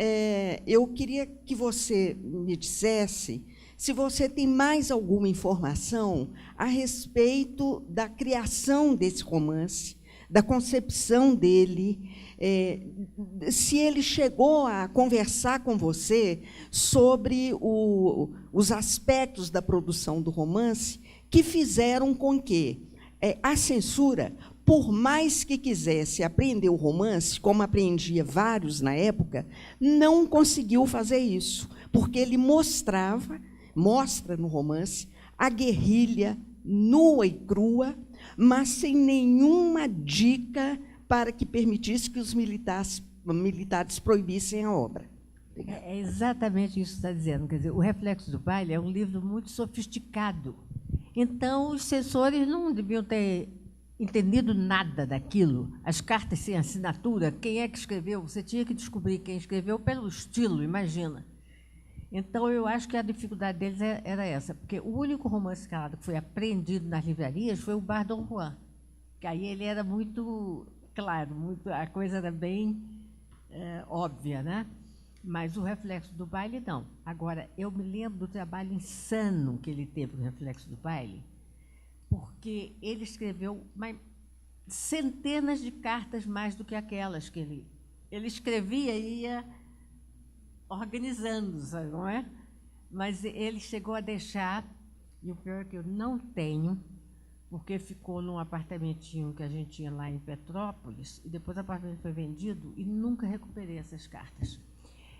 eu queria que você me dissesse se você tem mais alguma informação a respeito da criação desse romance, da concepção dele, se ele chegou a conversar com você sobre os aspectos da produção do romance que fizeram com que a censura, por mais que quisesse aprender o romance, como aprendia vários na época, não conseguiu fazer isso, porque ele mostra no romance a guerrilha nua e crua, mas sem nenhuma dica para que permitisse que os militares proibissem a obra. É exatamente isso que você está dizendo. Quer dizer, o Reflexo do Baile é um livro muito sofisticado. Então, os censores não deviam ter entendido nada daquilo. As cartas sem assinatura, quem é que escreveu? Você tinha que descobrir quem escreveu pelo estilo, imagina. Então, eu acho que a dificuldade deles era essa, porque o único romance calado que foi apreendido nas livrarias foi o Bar Dom Juan, que aí ele era muito claro, a coisa era bem óbvia, né? Mas o Reflexo do Baile, não. Agora, eu me lembro do trabalho insano que ele teve no Reflexo do Baile, porque ele escreveu centenas de cartas mais do que aquelas que ele escrevia e ia organizando, sabe, não é? Mas ele chegou a deixar, e o pior é que eu não tenho, porque ficou num apartamentinho que a gente tinha lá em Petrópolis, e depois o apartamento foi vendido, e nunca recuperei essas cartas.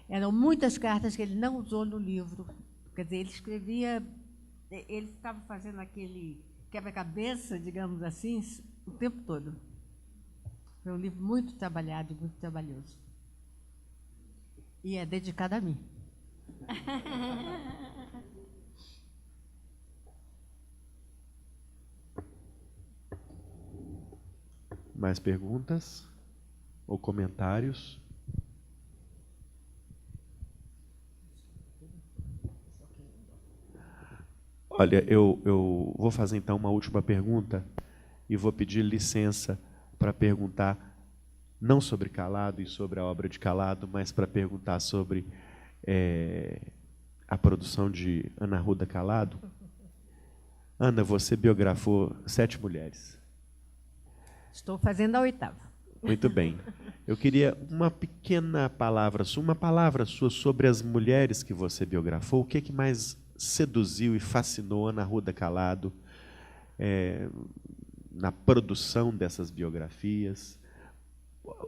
Eram muitas cartas que ele não usou no livro. Quer dizer, ele escrevia, ele ficava fazendo aquele quebra-cabeça, digamos assim, o tempo todo. Foi um livro muito trabalhado e muito trabalhoso. E é dedicado a mim. Mais perguntas ou comentários? Olha, eu vou fazer então uma última pergunta e vou pedir licença para perguntar não sobre Calado e sobre a obra de Calado, mas para perguntar sobre a produção de Ana Ruda Calado. Ana, você biografou 7 mulheres. Estou fazendo a 8ª. Muito bem. Eu queria uma pequena palavra sua sobre as mulheres que você biografou. O que mais seduziu e fascinou Ana Ruda Calado na produção dessas biografias?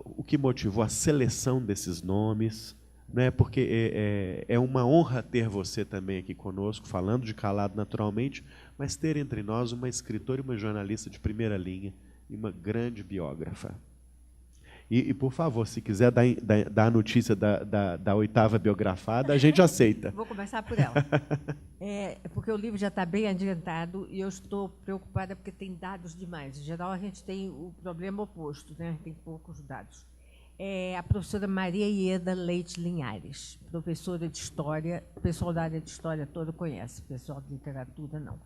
O que motivou a seleção desses nomes? Né? Porque é uma honra ter você também aqui conosco, falando de Calado naturalmente, mas ter entre nós uma escritora e uma jornalista de primeira linha e uma grande biógrafa. E por favor, se quiser dar a notícia da 8ª biografada, a gente aceita. Vou começar por ela. Porque o livro já está bem adiantado e eu estou preocupada porque tem dados demais. Em geral, a gente tem o problema oposto, né? Tem poucos dados. é a professora Maria Ieda Leite Linhares, professora de História. O pessoal da área de História todo conhece, o pessoal de Literatura não.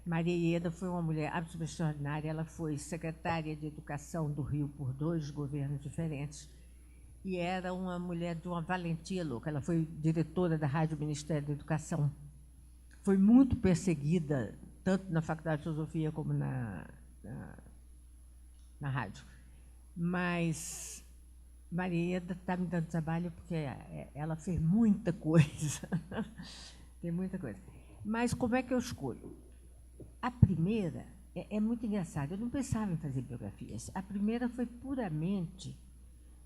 Maria Ieda foi uma mulher absolutamente extraordinária. Ela foi secretária de Educação do Rio por 2 governos diferentes e era uma mulher de uma valentia louca. Ela foi diretora da Rádio Ministério da Educação. Foi muito perseguida, tanto na Faculdade de Filosofia como na rádio. Mas Maria Ieda está me dando trabalho porque ela fez muita coisa. Tem muita coisa. Mas como é que eu escolho? A primeira é muito engraçada. Eu não pensava em fazer biografias. A primeira foi puramente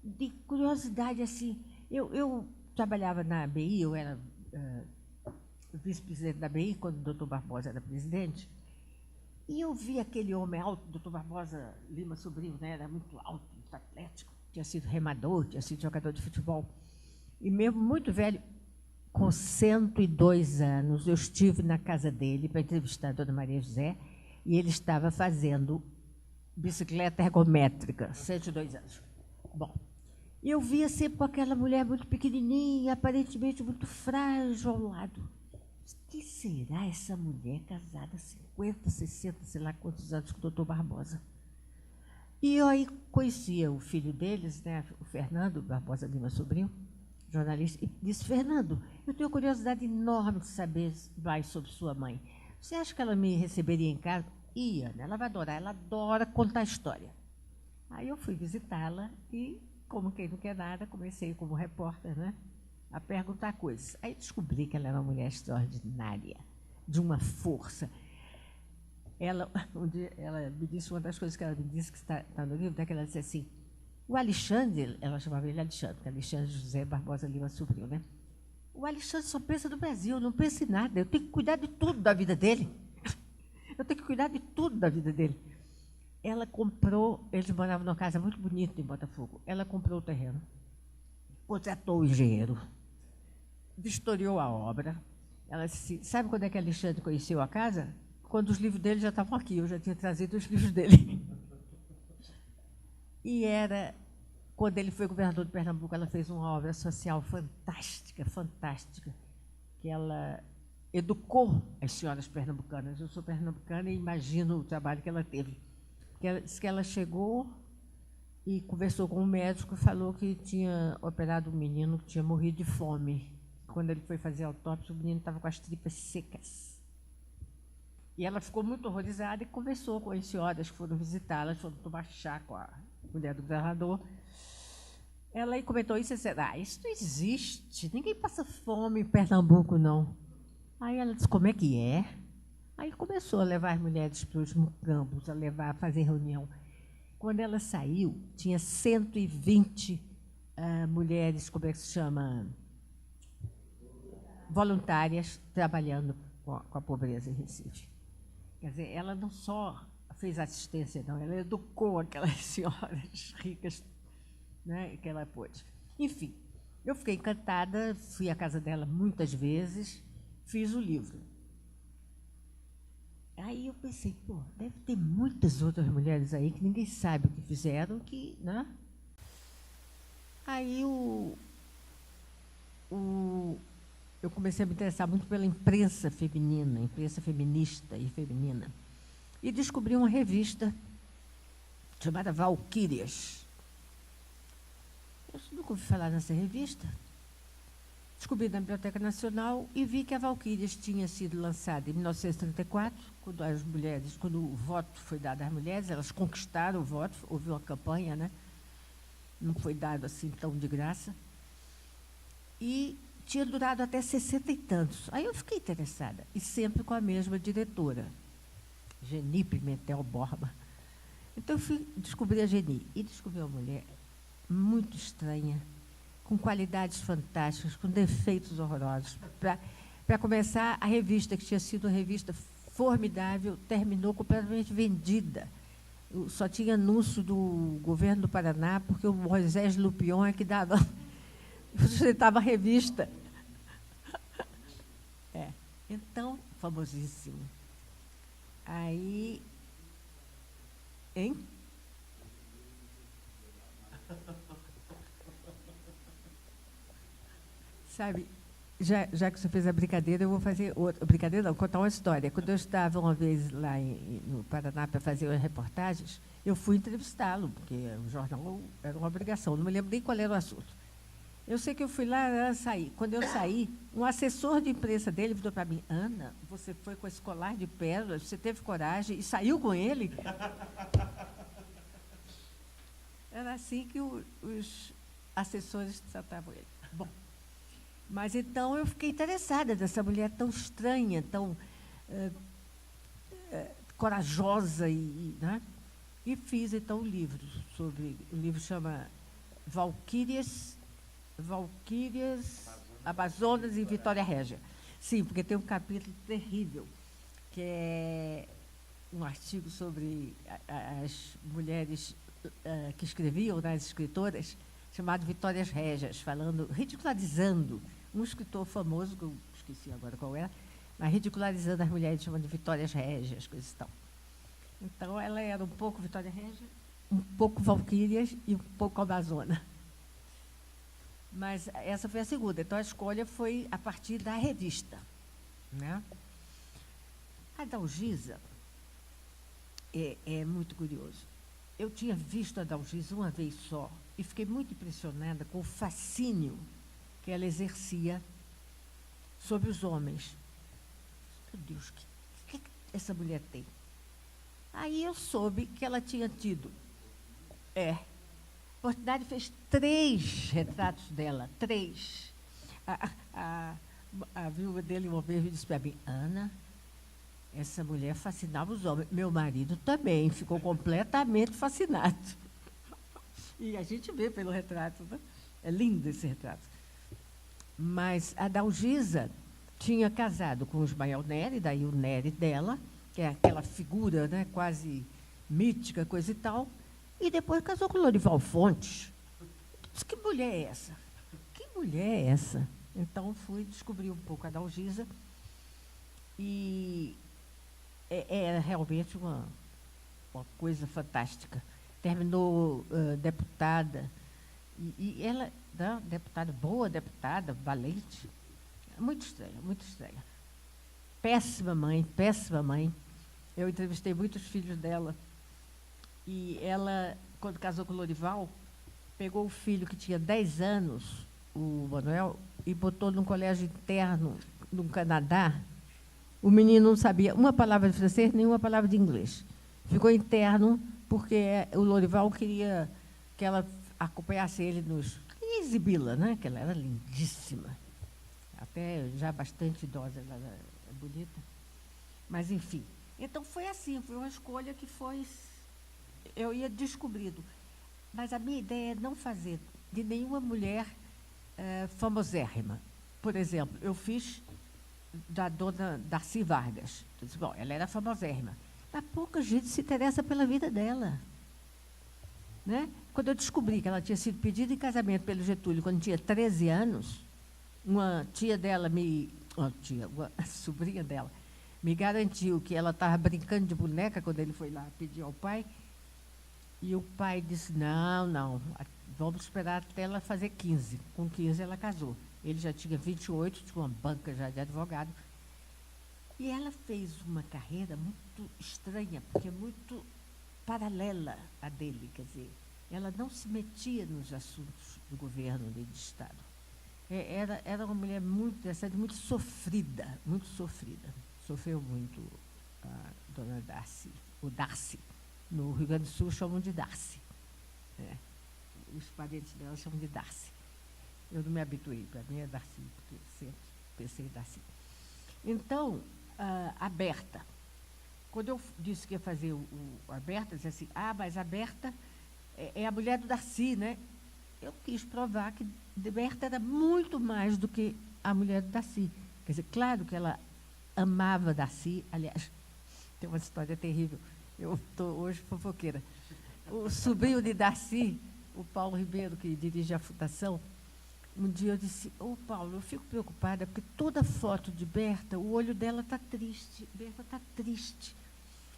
de curiosidade. Assim, eu trabalhava na ABI, eu era vice-presidente da ABI quando o Dr. Barbosa era presidente, e eu vi aquele homem alto, Dr. Barbosa Lima Sobrinho, né, era muito alto, muito atlético, tinha sido remador, tinha sido jogador de futebol, e mesmo muito velho, com 102 anos, eu estive na casa dele para entrevistar a dona Maria José, e ele estava fazendo bicicleta ergométrica, 102 anos. Bom, e eu via sempre com aquela mulher muito pequenininha, aparentemente muito frágil ao lado. Que será essa mulher casada, 50, 60, sei lá quantos anos, com o doutor Barbosa? E eu aí conhecia o filho deles, né, o Fernando Barbosa Lima Sobrinho, jornalista, e disse: Fernando, eu tenho curiosidade enorme de saber mais sobre sua mãe. Você acha que ela me receberia em casa? Ia, né? Ela vai adorar, ela adora contar história. Aí eu fui visitá-la e, como quem não quer nada, comecei como repórter, né, a perguntar coisas. Aí descobri que ela era uma mulher extraordinária, de uma força. Ela me disse, uma das coisas que ela me disse, que está no livro, é que ela disse assim: o Alexandre, ela chamava ele Alexandre, Alexandre José Barbosa Lima Sobrinho, né? O Alexandre só pensa no Brasil, não pensa em nada. Eu tenho que cuidar de tudo da vida dele. Eu tenho que cuidar de tudo da vida dele. Ela comprou, eles moravam numa casa muito bonita em Botafogo. Ela comprou o terreno, contratou o engenheiro, vistoriou a obra. Ela disse: sabe quando é que Alexandre conheceu a casa? Quando os livros dele já estavam aqui, eu já tinha trazido os livros dele. E era, quando ele foi governador de Pernambuco, ela fez uma obra social fantástica, fantástica, que ela educou as senhoras pernambucanas. Eu sou pernambucana e imagino o trabalho que ela teve. Ela disse que ela chegou e conversou com um médico e falou que tinha operado um menino que tinha morrido de fome. Quando ele foi fazer a autópsia, o menino estava com as tripas secas. E ela ficou muito horrorizada e conversou com as senhoras que foram visitá-las, foram tomar chá com a mulher do governador. Ela aí comentou isso e disse: isso não existe, ninguém passa fome em Pernambuco, não. Aí ela disse: como é que é? Aí começou a levar as mulheres para os campos, a fazer reunião. Quando ela saiu, tinha 120 mulheres, como é que se chama? Voluntárias, trabalhando com a pobreza em Recife. Quer dizer, ela não só fez assistência, não, ela educou aquelas senhoras ricas, né, que ela pôde. Enfim, eu fiquei encantada, fui à casa dela muitas vezes, fiz o livro. Aí eu pensei: pô, deve ter muitas outras mulheres aí que ninguém sabe o que fizeram, que, né? Aí eu comecei a me interessar muito pela imprensa feminina, imprensa feminista e feminina. E descobri uma revista chamada Valquírias. Eu nunca ouvi falar nessa revista. Descobri na Biblioteca Nacional e vi que a Valquírias tinha sido lançada em 1934, quando o voto foi dado às mulheres, elas conquistaram o voto, houve uma campanha, né? Não foi dado assim tão de graça. E tinha durado até 60 e tantos. Aí eu fiquei interessada, e sempre com a mesma diretora, Geni Pimentel Borba. Então eu fui descobrir a Geni, e descobri uma mulher muito estranha, com qualidades fantásticas, com defeitos horrorosos. Para começar, a revista, que tinha sido uma revista formidável, terminou completamente vendida. Só tinha anúncio do governo do Paraná, porque o Moisés Lupion é que sustentava a revista. Então, famosíssimo. Aí, hein? Sabe, já que você fez a brincadeira, eu vou fazer outra. Brincadeira não, contar uma história. Quando eu estava uma vez lá no Paraná para fazer as reportagens, eu fui entrevistá-lo, porque o jornal era uma obrigação, não me lembro nem qual era o assunto. Eu sei que eu fui lá sair. Quando eu saí, um assessor de imprensa dele virou para mim: Ana, você foi com esse colar de pérolas, você teve coragem e saiu com ele? Era assim que os assessores tratavam ele. Bom, mas então eu fiquei interessada nessa mulher tão estranha, tão corajosa, né? E fiz, então, um livro sobre... O livro chama Valquírias, Amazonas e Vitória Régia. Sim, porque tem um capítulo terrível, que é um artigo sobre as mulheres que escreviam, né, as escritoras, chamado Vitórias Régias, falando, ridicularizando um escritor famoso, que eu esqueci agora qual era, mas ridicularizando as mulheres, chamando de Vitórias Régias, coisas e tal. Então, ela era um pouco Vitória Régia, um pouco Valquírias e um pouco Amazona. Mas essa foi a segunda. Então, a escolha foi a partir da revista, né? A Dalgisa é muito curioso. Eu tinha visto a Dalgisa uma vez só e fiquei muito impressionada com o fascínio que ela exercia sobre os homens. Meu Deus, o que essa mulher tem? Aí eu soube que ela tinha tido. A oportunidade fez 3 retratos dela, 3. A viúva dele uma vez me disse para mim: Ana, essa mulher fascinava os homens. Meu marido também ficou completamente fascinado. E a gente vê pelo retrato, né? É lindo esse retrato. Mas a Dalgisa tinha casado com o Ismael Neri, daí o Neri dela, que é aquela figura, né, quase mítica, coisa e tal, e depois casou com o Lorival Fontes. Disse, que mulher é essa? Que mulher é essa? Então, fui descobrir um pouco a Dalgisa, e é realmente uma coisa fantástica. Terminou deputada, e ela, né, deputada, boa deputada, valente, muito estranha, muito estranha. Péssima mãe, péssima mãe. Eu entrevistei muitos filhos dela. E ela, quando casou com o Lorival, pegou o filho que tinha 10 anos, o Manuel, e botou num colégio interno no Canadá. O menino não sabia uma palavra de francês, nenhuma palavra de inglês. Ficou interno porque o Lorival queria que ela acompanhasse ele nos... Queria exibi-la, né? Que ela era lindíssima. Até já bastante idosa, ela era bonita. Mas, enfim. Então, foi assim, foi uma escolha que foi... Eu ia descobrindo. Mas a minha ideia é não fazer de nenhuma mulher famosérrima. Por exemplo, eu fiz da dona Darcy Vargas. Eu disse, bom, ela era famosérrima. Mas pouca gente se interessa pela vida dela. Né? Quando eu descobri que ela tinha sido pedida em casamento pelo Getúlio quando tinha 13 anos, uma tia dela uma sobrinha dela, me garantiu que ela estava brincando de boneca quando ele foi lá pedir ao pai. E o pai disse, não, vamos esperar até ela fazer 15. Com 15 ela casou. Ele já tinha 28, tinha uma banca já de advogado. E ela fez uma carreira muito estranha, porque muito paralela à dele, quer dizer, ela não se metia nos assuntos do governo nem de Estado. Era uma mulher muito interessante, muito sofrida, muito sofrida. Sofreu muito a dona Darcy, o Darcy. No Rio Grande do Sul chamam de Darcy. Os parentes dela chamam de Darcy. Eu não me habituei, para mim é Darcy, porque sempre pensei em Darcy. Então, a Berta, quando eu disse que ia fazer a Berta, disse assim, mas a Berta é a mulher do Darcy, né? Eu quis provar que Berta era muito mais do que a mulher do Darcy. Quer dizer, claro que ela amava Darcy, aliás, tem uma história terrível. Eu estou hoje fofoqueira. O sobrinho de Darcy, o Paulo Ribeiro, que dirige a fundação, um dia eu disse, Paulo, eu fico preocupada, porque toda foto de Berta, o olho dela está triste. Berta está triste.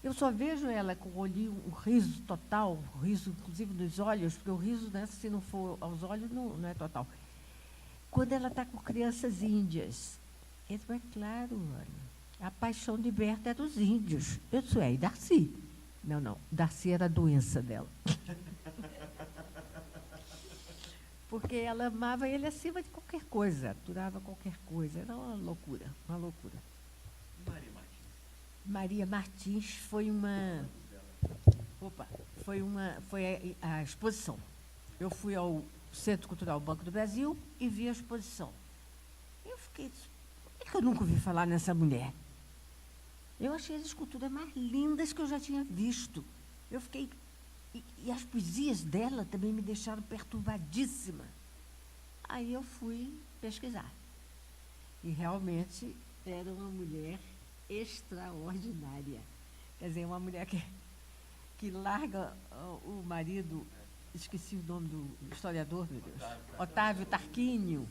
Eu só vejo ela com o olhinho, um riso total, riso inclusive nos olhos, porque o riso, né, se não for aos olhos, não é total. quando ela está com crianças índias. Isso é claro, Ana. A paixão de Berta era os índios. Eu disse, e Darcy? Não, Darcy era a doença dela. Porque ela amava ele acima de qualquer coisa, aturava qualquer coisa. Era uma loucura, uma loucura. Maria Martins foi a exposição. Eu fui ao Centro Cultural Banco do Brasil e vi a exposição. Eu fiquei, por que eu nunca ouvi falar nessa mulher? Eu achei as esculturas mais lindas que eu já tinha visto. Eu fiquei... E as poesias dela também me deixaram perturbadíssima. Aí eu fui pesquisar. E realmente era uma mulher extraordinária. Quer dizer, uma mulher que larga o marido, esqueci o nome do historiador, meu Deus, Otávio Tarquínio.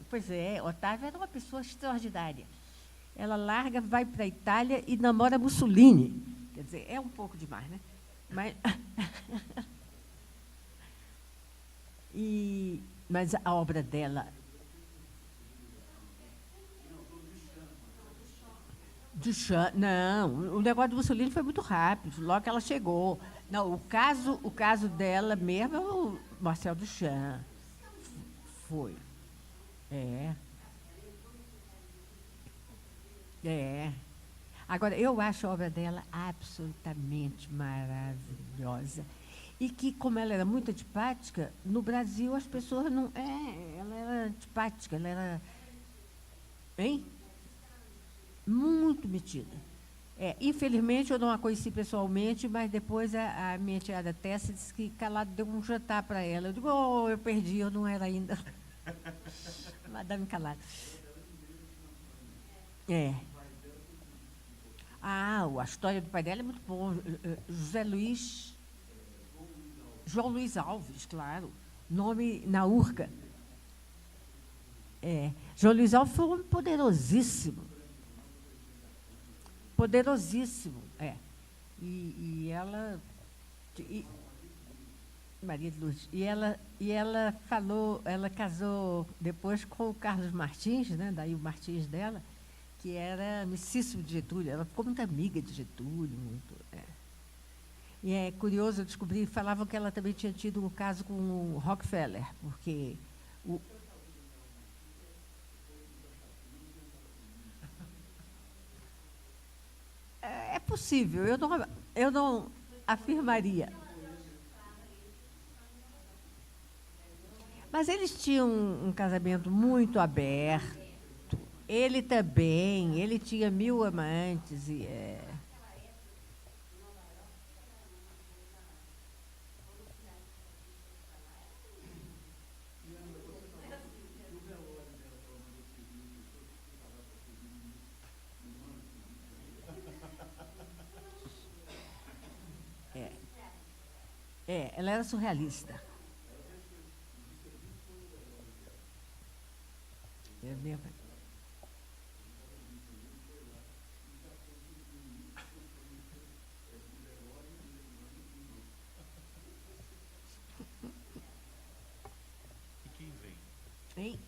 Pois é, Otávio era uma pessoa extraordinária. Ela larga, vai para a Itália e namora Mussolini. Quer dizer, é um pouco demais, né? Mas a obra dela... Não, o negócio do Mussolini foi muito rápido, logo que ela chegou. Não, o caso dela mesmo é o Marcel Duchamp. Foi. Agora, eu acho a obra dela absolutamente maravilhosa. E que, como ela era muito antipática, no Brasil as pessoas não... ela era antipática, ela era... Hein? Muito metida. Infelizmente, eu não a conheci pessoalmente, mas depois a minha enteada Tessa disse que Calado deu um jantar para ela. Eu digo, eu perdi, eu não era ainda. Madame Calado. A história do pai dela é muito bom. João Luiz Alves, claro. Nome na urca. João Luiz Alves foi um homem poderosíssimo. Poderosíssimo, E ela... Maria de Lourdes. E ela casou depois com o Carlos Martins, né? Daí o Martins dela, que era amicíssimo de Getúlio. Ela ficou muito amiga de Getúlio. E é curioso, eu descobri, falavam que ela também tinha tido um caso com o Rockefeller, porque... É possível, eu não afirmaria. Mas eles tinham um casamento muito aberto. Ele também, ele tinha 1000 amantes. Ela era surrealista. É mesmo. E quem vem? Hein?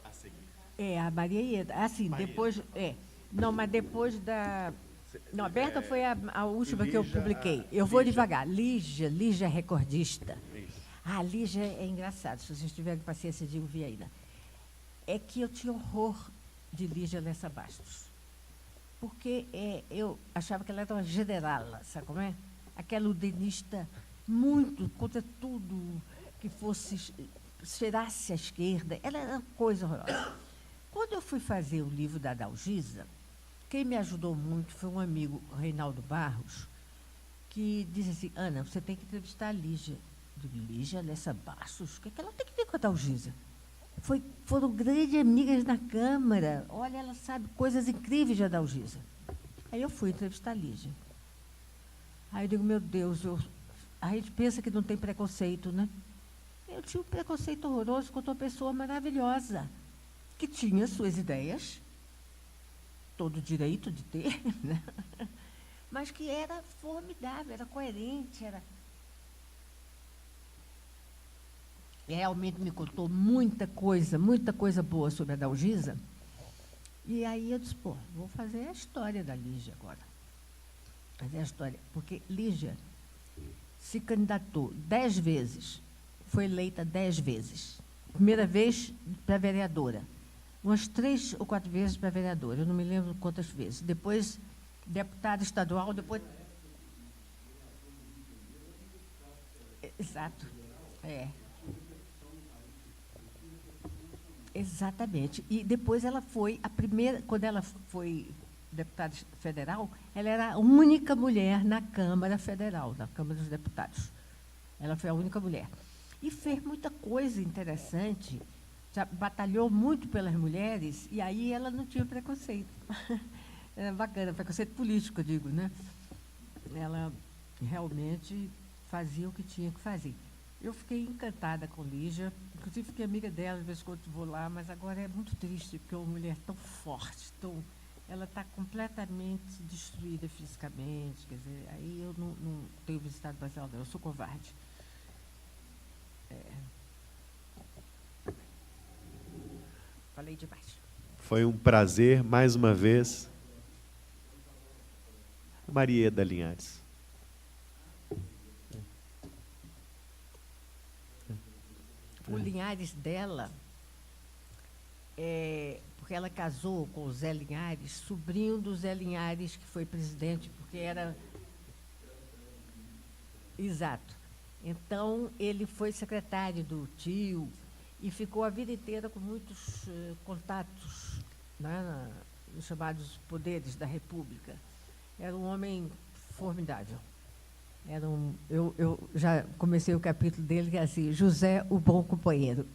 A seguir. A Maria Ieda. Assim, Maria. Depois... Não, mas depois da... Não, a Berta foi a última que eu publiquei. Eu vou devagar. Lígia recordista. Isso. A Lígia é engraçado, se vocês tiverem paciência de ouvir ainda. É que eu tinha horror de Lígia Lessa Bastos. Porque eu achava que ela era uma generala, sabe como é? Aquela udenista muito contra tudo que cheirasse à esquerda. Ela era uma coisa horrorosa. Quando eu fui fazer o livro da Dalgisa, quem me ajudou muito foi um amigo, Reinaldo Barros, que disse assim, Ana, você tem que entrevistar a Lígia. Eu digo, Lígia Lessa Bastos? O que ela tem que ver com a Dalgisa? Foram grandes amigas na Câmara. Olha, ela sabe coisas incríveis da Dalgisa. Aí eu fui entrevistar a Lígia. Aí eu digo, meu Deus, a gente pensa que não tem preconceito, né? Eu tinha um preconceito horroroso contra uma pessoa maravilhosa, que tinha suas ideias, todo o direito de ter, né? Mas que era formidável, era coerente, era... realmente me contou muita coisa boa sobre a Dalgisa. E aí eu disse, pô, vou fazer a história da Lígia agora. Fazer a história, porque Lígia se candidatou 10 vezes, foi eleita 10 vezes. Primeira vez para vereadora, umas 3 ou 4 vezes para vereadora, eu não me lembro quantas vezes. Depois, deputada estadual, depois... Exato, Exatamente. E depois ela foi, a primeira, quando ela foi deputada federal, ela era a única mulher na Câmara Federal, na Câmara dos Deputados. Ela foi a única mulher. E fez muita coisa interessante, já batalhou muito pelas mulheres, e aí ela não tinha preconceito. Era bacana, preconceito político, eu digo, né? Ela realmente fazia o que tinha que fazer. Eu fiquei encantada com Lígia, inclusive fiquei amiga dela, de vez em quando vou lá, mas agora é muito triste, porque é uma mulher tão forte, ela está completamente destruída fisicamente, quer dizer, aí eu não tenho visitado mais ela, não, eu sou covarde. Falei demais. Foi um prazer, mais uma vez. Marieda Linhares. O Linhares dela, porque ela casou com o Zé Linhares, sobrinho do Zé Linhares, que foi presidente, porque era... Exato. Então, ele foi secretário do tio e ficou a vida inteira com muitos contatos, né, nos chamados poderes da República. Era um homem formidável. Eu já comecei o capítulo dele, que é assim, José, o bom companheiro.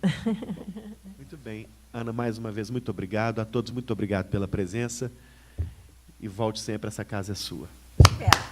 Muito bem. Ana, mais uma vez, muito obrigado. A todos, muito obrigado pela presença. E volte sempre, essa casa é sua. Espero.